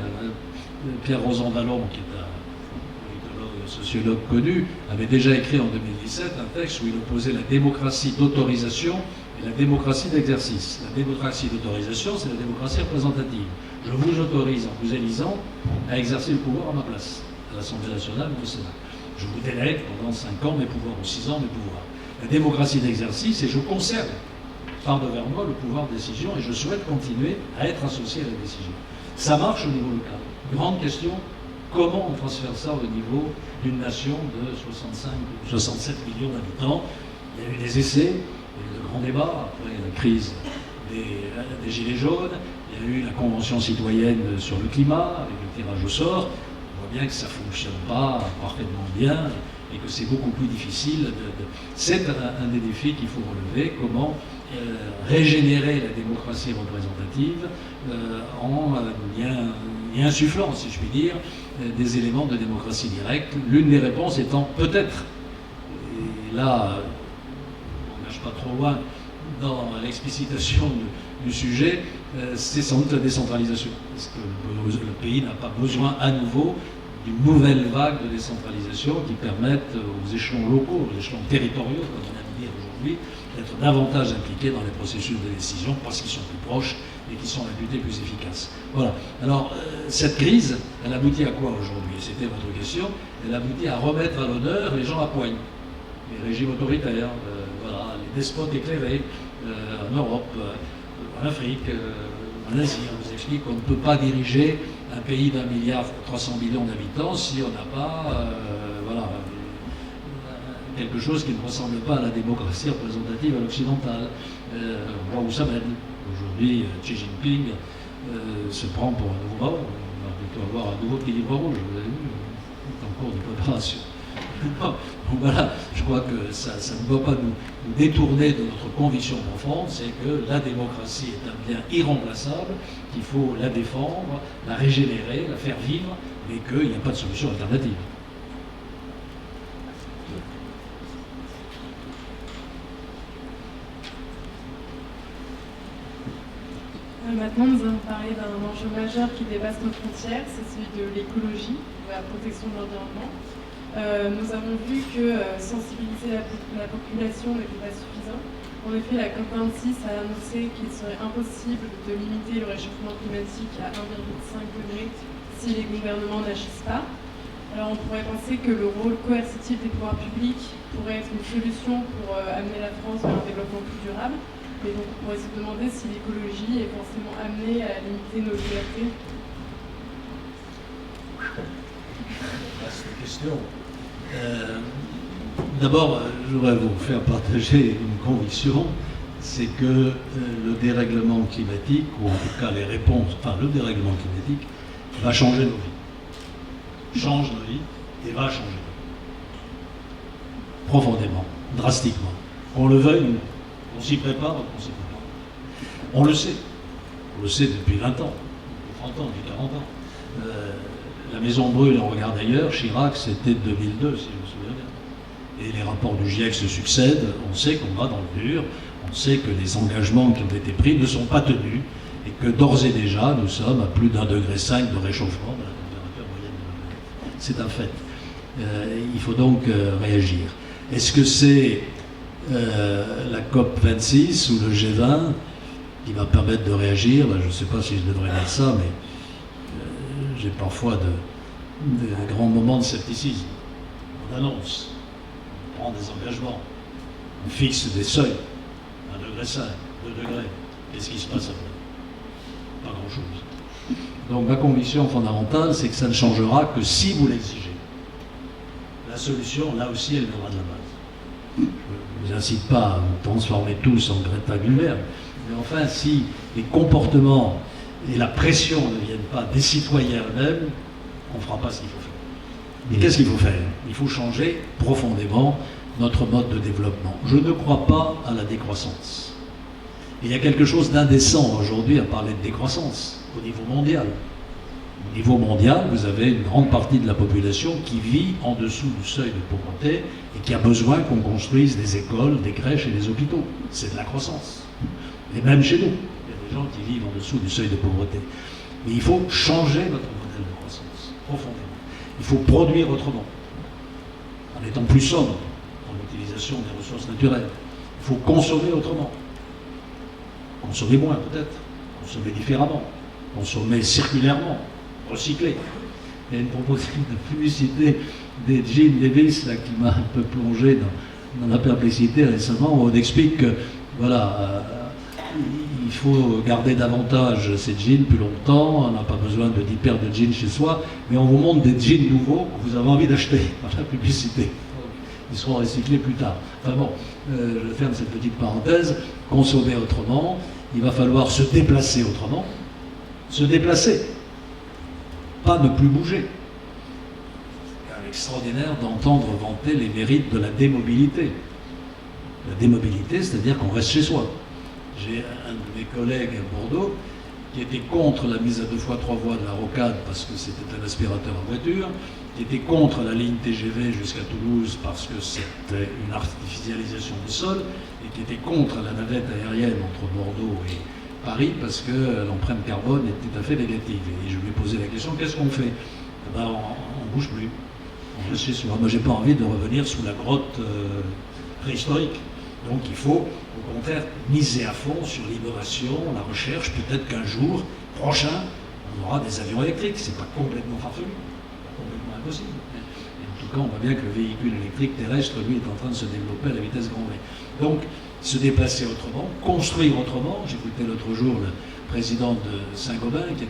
[SPEAKER 3] Pierre Rosan-Vallon, qui est un sociologue connu, avait déjà écrit en 2017 un texte où il opposait la démocratie d'autorisation et la démocratie d'exercice. La démocratie d'autorisation, c'est la démocratie représentative. Je vous autorise, en vous élisant, à exercer le pouvoir à ma place, à l'Assemblée nationale ou au Sénat. Je vous délègue pendant 5 ans mes pouvoirs, ou 6 ans mes pouvoirs. La démocratie d'exercice, c'est je conserve par devers moi le pouvoir de décision et je souhaite continuer à être associé à la décision. Ça marche au niveau local. Grande question comment on transfère ça au niveau d'une nation de 65 ou 67 millions d'habitants. Il y a eu des essais, il y a eu de grands débats après la crise des Gilets jaunes, il y a eu la Convention citoyenne sur le climat, avec le tirage au sort. On voit bien que ça ne fonctionne pas parfaitement bien et que c'est beaucoup plus difficile. C'est un des défis qu'il faut relever, comment régénérer la démocratie représentative en y insufflant, si je puis dire, des éléments de démocratie directe. L'une des réponses étant peut-être, et là, on n'engage pas trop loin dans l'explicitation du sujet, c'est sans doute la décentralisation. Parce que le pays n'a pas besoin à nouveau d'une nouvelle vague de décentralisation qui permette aux échelons locaux, aux échelons territoriaux, comme on aime dire aujourd'hui, d'être davantage impliqués dans les processus de décision parce qu'ils sont plus proches et qu'ils sont réputés plus efficaces. Voilà. Alors, cette crise, elle aboutit à quoi aujourd'hui? C'était votre question. Elle aboutit à remettre à l'honneur les gens à poigne, les régimes autoritaires, voilà, les despotes éclairés en Europe, en Afrique, en Asie. On nous explique qu'on ne peut pas diriger un pays d'1,3 milliard d'habitants si on n'a pas voilà, quelque chose qui ne ressemble pas à la démocratie représentative à l'occidentale. On voit où ça mène. Aujourd'hui, Xi Jinping se prend pour un nouveau Mao. On va plutôt avoir un nouveau petit livre rouge, vous avez vu, en cours de préparation. Donc voilà, je crois que ça ne doit pas nous détourner de notre conviction profonde, c'est que la démocratie est un bien irremplaçable, qu'il faut la défendre, la régénérer, la faire vivre, mais qu'il n'y a pas de solution alternative.
[SPEAKER 5] Maintenant, nous allons parler d'un enjeu majeur qui dépasse nos frontières, c'est celui de l'écologie, de la protection de l'environnement. Nous avons vu que sensibiliser la population n'était pas suffisant. En effet, la COP26 a annoncé qu'il serait impossible de limiter le réchauffement climatique à 1,5 degré si les gouvernements n'agissent pas. Alors on pourrait penser que le rôle coercitif des pouvoirs publics pourrait être une solution pour amener la France vers un développement plus durable. Mais donc on pourrait se demander si l'écologie est forcément amenée à limiter nos libertés.
[SPEAKER 3] Vaste question. D'abord, je voudrais vous faire partager une conviction, c'est que le dérèglement climatique, ou en tout cas les réponses, enfin le dérèglement climatique, va changer nos vies. Change nos vies et va changer nos vies. Profondément, drastiquement. Qu'on le veuille ou on s'y prépare ou on s'y prépare. On le sait. On le sait depuis 20 ans, depuis 30 ans, depuis 40 ans. La maison brûle, on regarde ailleurs, Chirac, c'était 2002, si je me souviens bien. Et les rapports du GIEC se succèdent, on sait qu'on va dans le dur, on sait que les engagements qui ont été pris ne sont pas tenus, et que d'ores et déjà, nous sommes à plus d'1,5 degré de réchauffement de la température moyenne de la planète. C'est un fait. Il faut donc réagir. Est-ce que c'est la COP26 ou le G20 qui va permettre de réagir? Je ne sais pas si je devrais dire ça, mais j'ai parfois de grands moments de scepticisme. On annonce, on prend des engagements, on fixe des seuils, 1,5 degré, 2 degrés. Qu'est-ce qui se passe après? Pas grand-chose. Donc ma conviction fondamentale, c'est que ça ne changera que si vous l'exigez. La solution, là aussi, elle viendra de la base. Je ne vous incite pas à vous transformer tous en Greta Thunberg, mais enfin, si les comportements et la pression ne viennent pas des citoyens eux-mêmes, on ne fera pas ce qu'il faut faire. Mais qu'est-ce qu'il faut faire? Il faut changer profondément notre mode de développement. Je ne crois pas à la décroissance. Et il y a quelque chose d'indécent aujourd'hui à parler de décroissance au niveau mondial. Au niveau mondial, vous avez une grande partie de la population qui vit en dessous du seuil de pauvreté et qui a besoin qu'on construise des écoles, des crèches et des hôpitaux. C'est de la croissance. Et même chez nous, il y a des gens qui vivent en dessous du seuil de pauvreté. Mais il faut changer notre modèle de croissance, profondément. Il faut produire autrement, en étant plus sobre dans l'utilisation des ressources naturelles. Il faut consommer autrement. Consommer moins peut-être, consommer différemment, consommer circulairement, recycler. Il y a une proposition de publicité des Jim Davis là, qui m'a un peu plongé dans la perplexité récemment, où on explique que voilà, il faut garder davantage ces jeans plus longtemps, on n'a pas besoin de 10 paires de jeans chez soi, mais on vous montre des jeans nouveaux que vous avez envie d'acheter par la publicité. Ils seront recyclés plus tard. Enfin bon, je ferme cette petite parenthèse. Consommer autrement, il va falloir se déplacer autrement. Se déplacer, pas ne plus bouger. C'est extraordinaire d'entendre vanter les mérites de la démobilité. La démobilité, c'est-à-dire qu'on reste chez soi. J'ai un de mes collègues à Bordeaux qui était contre la mise à 2 fois 3 voies de la rocade parce que c'était un aspirateur en voiture, qui était contre la ligne TGV jusqu'à Toulouse parce que c'était une artificialisation des sols, et qui était contre la navette aérienne entre Bordeaux et Paris parce que l'empreinte carbone est tout à fait négative. Et je lui ai posé la question, qu'est-ce qu'on fait? On ne bouge plus. On reste chez soi. Moi, j'ai pas envie de revenir sous la grotte préhistorique. Donc il faut, au contraire, miser à fond sur l'innovation, la recherche. Peut-être qu'un jour prochain, on aura des avions électriques. C'est pas complètement farfelu, pas complètement impossible. Et en tout cas, on voit bien que le véhicule électrique terrestre, lui, est en train de se développer à la vitesse grand V. Donc, se déplacer autrement, construire autrement. J'écoutais l'autre jour le président de Saint-Gobain, qui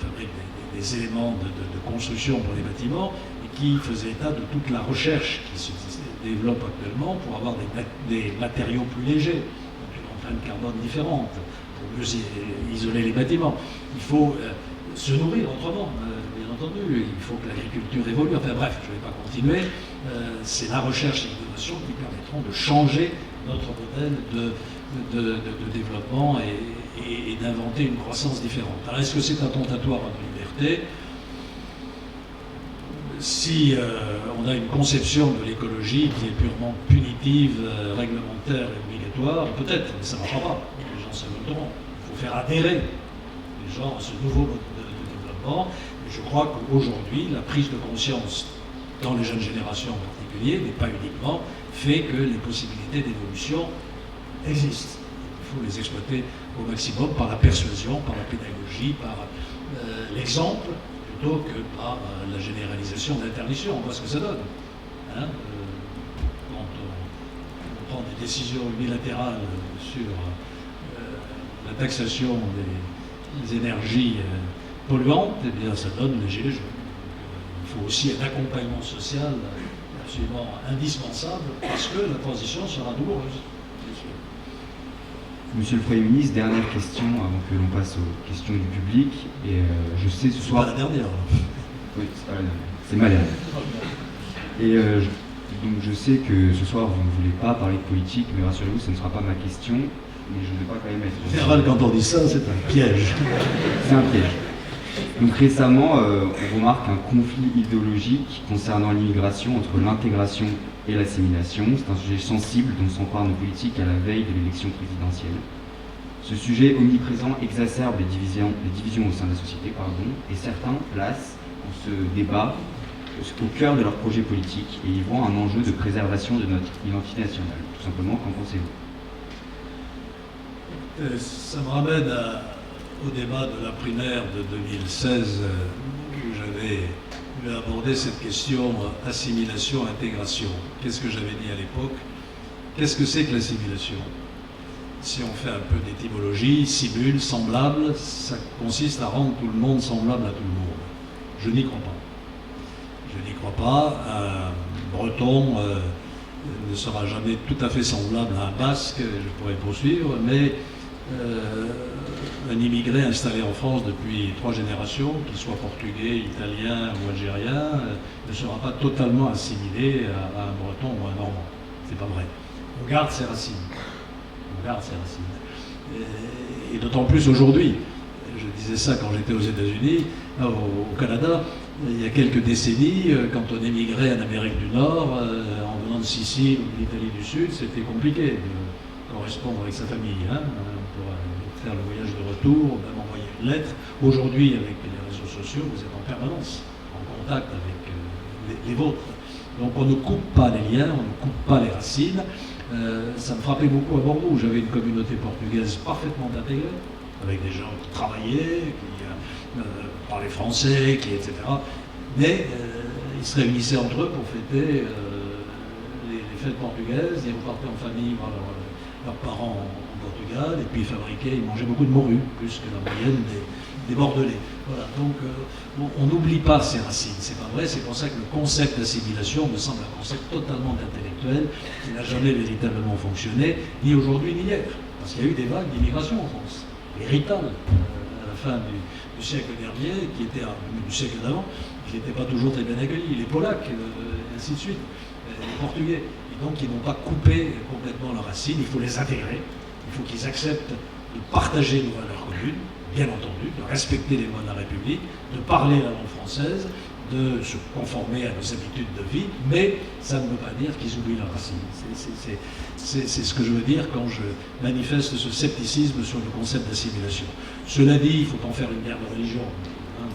[SPEAKER 3] fabrique des éléments de construction pour les bâtiments, et qui faisait état de toute la recherche qui se développe actuellement pour avoir des matériaux plus légers, donc une empreinte carbone différente, pour mieux isoler les bâtiments. Il faut se nourrir autrement, bien entendu. Il faut que l'agriculture évolue. Enfin bref, je ne vais pas continuer. C'est la recherche et l'innovation qui permettront de changer notre modèle de développement et d'inventer une croissance différente. Alors est-ce que c'est attentatoire à nos libertés? Si on a une conception de l'écologie qui est purement punitive, réglementaire et obligatoire, peut-être, mais ça ne marchera pas. Les gens s'adapteront. Il faut faire adhérer les gens à ce nouveau mode de développement. Et je crois qu'aujourd'hui, la prise de conscience dans les jeunes générations en particulier, mais pas uniquement, fait que les possibilités d'évolution existent. Il faut les exploiter au maximum par la persuasion, par la pédagogie, par l'exemple, plutôt que par la généralisation d'interdiction. On voit ce que ça donne. Hein, quand on prend des décisions unilatérales sur la taxation des énergies polluantes, eh bien ça donne les gilets jaunes. Il faut aussi un accompagnement social absolument indispensable parce que la transition sera douloureuse.
[SPEAKER 4] Monsieur le Premier ministre, dernière question avant que l'on passe aux questions du public. Et je sais ce soir.
[SPEAKER 3] Pas la dernière.
[SPEAKER 4] Oui, c'est pas la dernière. C'est ma dernière. Et donc je sais que ce soir vous ne voulez pas parler de politique, mais rassurez-vous, ce ne sera pas ma question. Mais je ne vais pas quand même être.
[SPEAKER 3] En général, quand on dit ça, c'est un piège.
[SPEAKER 4] C'est un piège. Donc récemment, on remarque un conflit idéologique concernant l'immigration entre l'intégration et l'assimilation. C'est un sujet sensible dont s'emparent nos politiques à la veille de l'élection présidentielle. Ce sujet omniprésent exacerbe les divisions au sein de la société, et certains placent ce débat au cœur de leur projet politique et y voient un enjeu de préservation de notre identité nationale. Tout simplement, qu'en pensez-vous?
[SPEAKER 3] Ça me ramène au débat de la primaire de 2016 où j'avais abordé cette question assimilation-intégration. Qu'est-ce que j'avais dit à l'époque? Qu'est-ce que c'est que l'assimilation? Si on fait un peu d'étymologie, simule, semblable, ça consiste à rendre tout le monde semblable à tout le monde. Je n'y crois pas. Je n'y crois pas. Un Breton ne sera jamais tout à fait semblable à un Basque, je pourrais poursuivre, mais un immigré installé en France depuis 3 générations, qu'il soit portugais, italien ou algérien, ne sera pas totalement assimilé à un Breton ou à un Normand. C'est pas vrai. On garde ses racines. On garde ses racines. Et d'autant plus aujourd'hui. Je disais ça quand j'étais aux États-Unis, au Canada, il y a quelques décennies, quand on émigrait en Amérique du Nord, en venant de Sicile ou de l'Italie du Sud, c'était compliqué de correspondre avec sa famille. Hein, pour faire le voyage de retour, même envoyer une lettre. Aujourd'hui, avec les réseaux sociaux, vous êtes en permanence en contact avec les vôtres. Donc on ne coupe pas les liens, on ne coupe pas les racines. Ça me frappait beaucoup à Bordeaux, où j'avais une communauté portugaise parfaitement intégrée, avec des gens qui travaillaient, qui parlaient français, etc. Mais ils se réunissaient entre eux pour fêter les fêtes portugaises, et on partait en famille voir leurs parents en Portugal, et puis ils mangeaient beaucoup de morue, plus que la moyenne des Bordelais. Voilà, donc on n'oublie pas ces racines, c'est pas vrai, c'est pour ça que le concept d'assimilation me semble un concept totalement intellectuel, qui n'a jamais véritablement fonctionné, ni aujourd'hui ni hier, parce qu'il y a eu des vagues d'immigration en France, véritable, à la fin du siècle dernier, du siècle d'avant, qui n'étaient pas toujours très bien accueillis, les Polacs, et ainsi de suite, les Portugais, et donc ils n'ont pas coupé complètement leurs racines, il faut les intégrer, il faut qu'ils acceptent de partager nos valeurs communes, bien entendu, de respecter les lois de la République, de parler la langue française, de se conformer à nos habitudes de vie, mais ça ne veut pas dire qu'ils oublient leurs racines. C'est ce que je veux dire quand je manifeste ce scepticisme sur le concept d'assimilation. Cela dit, il ne faut pas en faire une guerre de religion. Hein.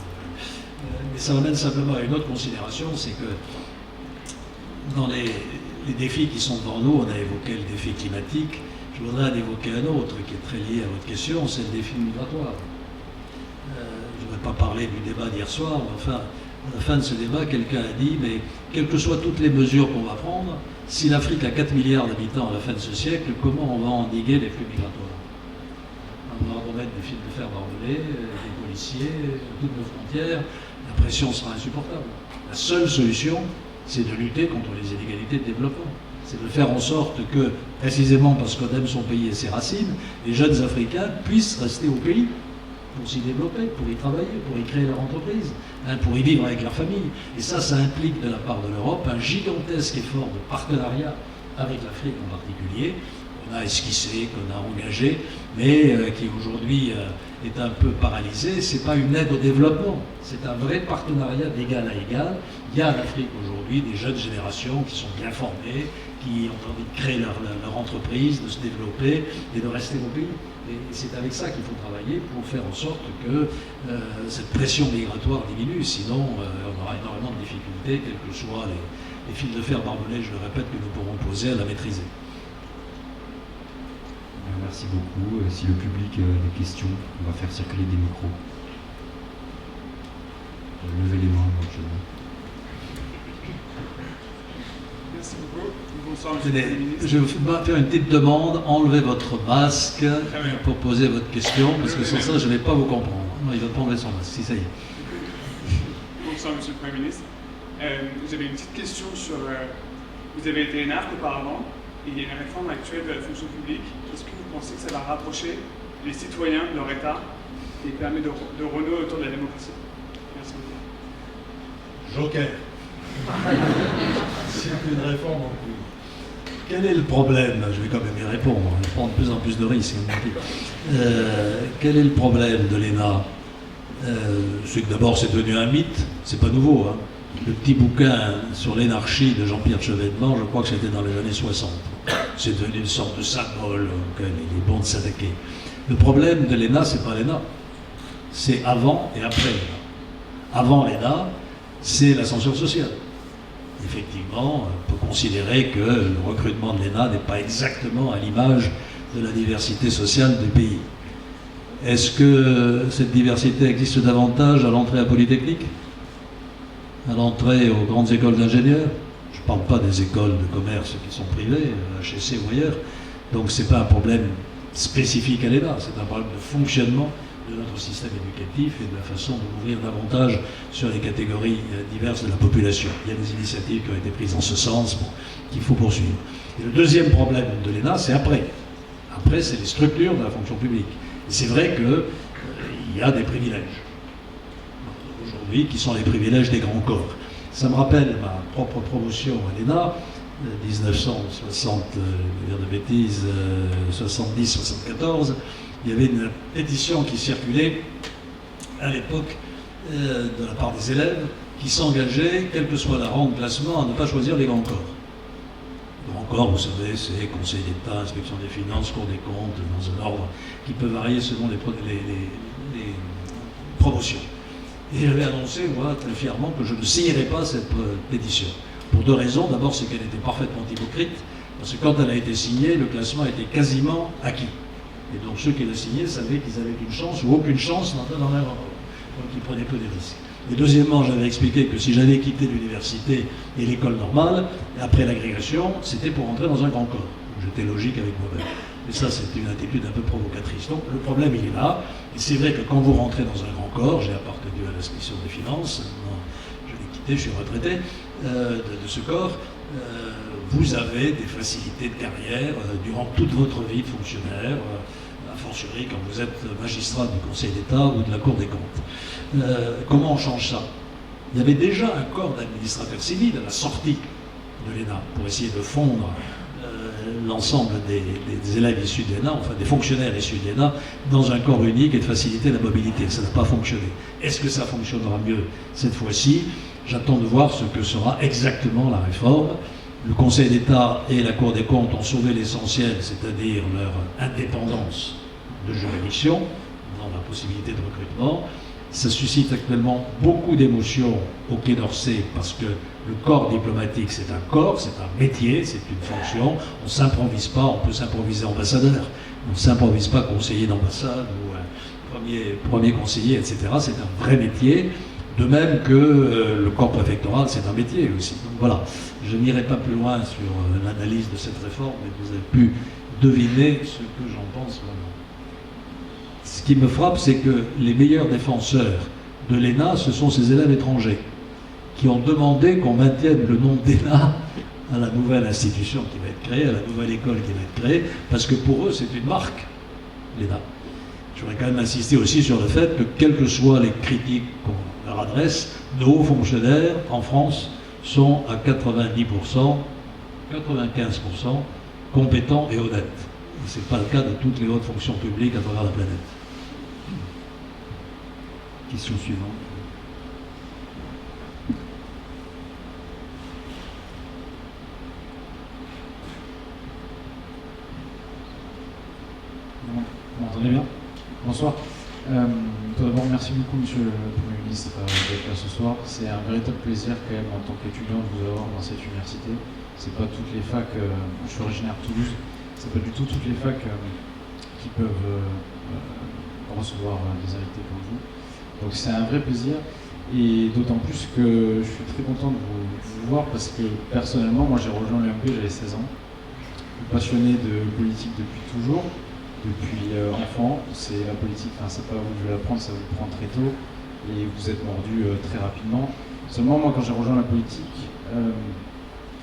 [SPEAKER 3] Mais ça m'amène simplement à une autre considération, c'est que dans les défis qui sont devant nous, on a évoqué le défi climatique, je voudrais en évoquer un autre qui est très lié à votre question, c'est le défi migratoire. Je ne vais pas parler du débat d'hier soir, mais enfin, à la fin de ce débat, quelqu'un a dit, mais quelles que soient toutes les mesures qu'on va prendre, si l'Afrique a 4 milliards d'habitants à la fin de ce siècle, comment on va endiguer les flux migratoires? On va remettre des fils de fer barbelés, des policiers, toutes nos frontières, la pression sera insupportable. La seule solution, c'est de lutter contre les inégalités de développement. C'est de faire en sorte que, précisément parce qu'on aime son pays et ses racines, les jeunes Africains puissent rester au pays pour s'y développer, pour y travailler, pour y créer leur entreprise, pour y vivre avec leur famille. Et ça implique de la part de l'Europe un gigantesque effort de partenariat avec l'Afrique en particulier, qu'on a esquissé, qu'on a engagé, mais qui aujourd'hui est un peu paralysé. Ce n'est pas une aide au développement, c'est un vrai partenariat d'égal à égal. Il y a en Afrique aujourd'hui des jeunes générations qui sont bien formées, qui ont envie de créer leur entreprise, de se développer et de rester au pays. Et c'est avec ça qu'il faut travailler pour faire en sorte que cette pression migratoire diminue, sinon on aura énormément de difficultés, quels que soient les fils de fer barbelés, je le répète, que nous pourrons poser à la maîtriser.
[SPEAKER 4] Merci beaucoup. Si le public a des questions, on va faire circuler des micros. Levez les mains éventuellement.
[SPEAKER 6] Merci beaucoup. Bonsoir, monsieur
[SPEAKER 3] Tenez,
[SPEAKER 6] le ministre.
[SPEAKER 3] je vais faire une petite demande, enlevez votre masque pour poser votre question, parce que sans ça, je ne vais pas vous comprendre. Non, il va pas enlever son masque, si ça y est.
[SPEAKER 6] Bonsoir, monsieur le Premier ministre. J'avais une petite question sur... vous avez été énarque auparavant, et il y a une réforme actuelle de la fonction publique. Est-ce que vous pensez que ça va rapprocher les citoyens de leur État et permet de renouer autour de la démocratie? Merci beaucoup.
[SPEAKER 3] Joker. C'est une réforme en cours. Quel est le problème? Je vais quand même y répondre, je prends de plus en plus de risques. Quel est le problème de l'ENA? C'est que d'abord c'est devenu un mythe, c'est pas nouveau. Hein. Le petit bouquin sur l'énarchie de Jean-Pierre Chevènement, je crois que c'était dans les années 60. C'est devenu une sorte de symbole auquel il est bon de s'attaquer. Le problème de l'ENA, c'est pas l'ENA, c'est avant et après l'ENA. Avant l'ENA, c'est l'ascension sociale. Effectivement, on peut considérer que le recrutement de l'ENA n'est pas exactement à l'image de la diversité sociale du pays. Est-ce que cette diversité existe davantage à l'entrée à Polytechnique? À l'entrée aux grandes écoles d'ingénieurs? Je ne parle pas des écoles de commerce qui sont privées, HEC ou ailleurs. Donc ce n'est pas un problème spécifique à l'ENA, c'est un problème de fonctionnement de notre système éducatif et de la façon de l'ouvrir davantage sur les catégories diverses de la population. Il y a des initiatives qui ont été prises en ce sens qu'il faut poursuivre. Et le deuxième problème de l'ENA, c'est après. Après, c'est les structures de la fonction publique. Et c'est vrai qu'il y a des privilèges aujourd'hui qui sont les privilèges des grands corps. Ça me rappelle ma propre promotion à l'ENA, 1960, je vais dire de bêtises, 70-74. Il y avait une pétition qui circulait à l'époque de la part des élèves qui s'engageaient, quel que soit leur rang de classement, à ne pas choisir les grands corps. Les grands corps, vous savez, c'est Conseil d'État, Inspection des Finances, Cour des comptes, dans un ordre qui peut varier selon les promotions. Et j'avais annoncé, moi, très fièrement, que je ne signerais pas cette pétition. Pour deux raisons. D'abord, c'est qu'elle était parfaitement hypocrite, parce que quand elle a été signée, le classement était quasiment acquis. Et donc ceux qui l'ont signé savaient qu'ils avaient une chance ou aucune chance d'entrer dans leur rang. Donc ils prenaient peu de risques. Et deuxièmement, j'avais expliqué que si j'avais quitté l'université et l'école normale, après l'agrégation, c'était pour entrer dans un grand corps. J'étais logique avec moi-même. Et ça, c'est une attitude un peu provocatrice. Donc le problème, il est là. Et c'est vrai que quand vous rentrez dans un grand corps, j'ai appartenu à l'inspection des finances, je l'ai quitté, je suis retraité de ce corps, vous avez des facilités de carrière durant toute votre vie de fonctionnaire, a fortiori quand vous êtes magistrat du Conseil d'État ou de la Cour des comptes. Comment on change ça? Il y avait déjà un corps d'administrateurs civils à la sortie de l'ENA pour essayer de fondre l'ensemble des élèves issus de l'ENA, enfin des fonctionnaires issus de l'ENA, dans un corps unique et de faciliter la mobilité. Ça n'a pas fonctionné. Est-ce que ça fonctionnera mieux cette fois-ci? J'attends de voir ce que sera exactement la réforme. Le Conseil d'État et la Cour des comptes ont sauvé l'essentiel, c'est-à-dire leur indépendance de juridiction dans la possibilité de recrutement. Ça suscite actuellement beaucoup d'émotions au Quai d'Orsay parce que le corps diplomatique, c'est un corps, c'est un métier, c'est une fonction. On ne s'improvise pas, on peut s'improviser ambassadeur. On ne s'improvise pas conseiller d'ambassade ou premier conseiller, etc. C'est un vrai métier. De même que le corps préfectoral, c'est un métier aussi. Donc voilà, je n'irai pas plus loin sur l'analyse de cette réforme, mais vous avez pu deviner ce que j'en pense vraiment. Ce qui me frappe, c'est que les meilleurs défenseurs de l'ENA, ce sont ces élèves étrangers qui ont demandé qu'on maintienne le nom d'ENA à la nouvelle institution qui va être créée, à la nouvelle école qui va être créée, parce que pour eux, c'est une marque, l'ENA. Je voudrais quand même insister aussi sur le fait que, quelles que soient les critiques qu'on leur adresse, nos hauts fonctionnaires en France sont à 90%, 95% compétents et honnêtes. Ce n'est pas le cas de toutes les hautes fonctions publiques à travers la planète. Question suivante.
[SPEAKER 7] Vous m'entendez bien? Bonsoir. Tout d'abord, merci beaucoup, Monsieur le Premier ministre, d'être là ce soir. C'est un véritable plaisir, quand même, en tant qu'étudiant, de vous avoir dans cette université. C'est pas toutes les facs. Je suis originaire de Toulouse. C'est pas du tout toutes les facs qui peuvent recevoir des invités comme vous. Donc c'est un vrai plaisir. Et d'autant plus que je suis très content de vous voir parce que personnellement, moi j'ai rejoint l'UMP, j'avais 16 ans. Passionné de politique depuis toujours. Depuis enfant, c'est la politique, enfin c'est pas vous que je vais l'apprendre, ça vous prend très tôt et vous êtes mordu très rapidement. Seulement moi quand j'ai rejoint la politique,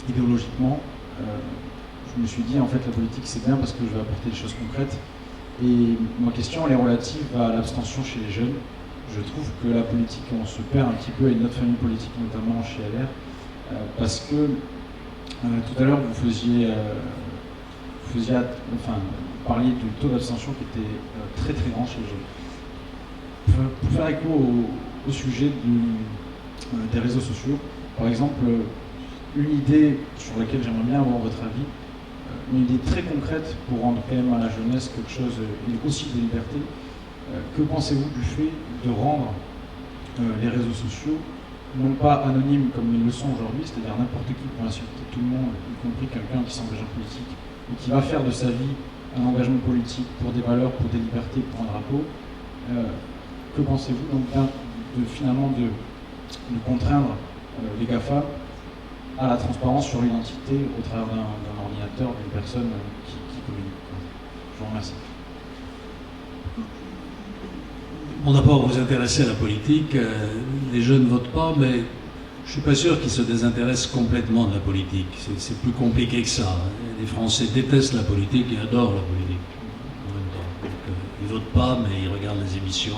[SPEAKER 7] idéologiquement, je me suis dit en fait la politique c'est bien parce que je vais apporter des choses concrètes. Et ma question elle est relative à l'abstention chez les jeunes. Je trouve que la politique, on se perd un petit peu, et notre famille politique notamment chez LR, parce que tout à l'heure vous parliez du taux d'abstention qui était très très grand chez les jeunes. Pour faire écho au sujet des réseaux sociaux, par exemple, une idée sur laquelle j'aimerais bien avoir votre avis, une idée très concrète pour rendre quand même à la jeunesse quelque chose aussi de liberté. Que pensez-vous du fait de rendre les réseaux sociaux non pas anonymes comme ils le sont aujourd'hui, c'est-à-dire n'importe qui peut insulter tout le monde, y compris quelqu'un qui s'engage en politique, et qui va faire de sa vie un engagement politique pour des valeurs, pour des libertés, pour un drapeau. Que pensez-vous donc finalement de contraindre les GAFA à la transparence sur l'identité au travers d'un ordinateur, d'une personne qui communique? Je vous remercie.
[SPEAKER 3] Bon, d'abord, vous intéressez à la politique. Les jeunes ne votent pas, mais je ne suis pas sûr qu'ils se désintéressent complètement de la politique. C'est plus compliqué que ça. Les Français détestent la politique et adorent la politique en même temps. Donc, ils ne votent pas, mais ils regardent les émissions.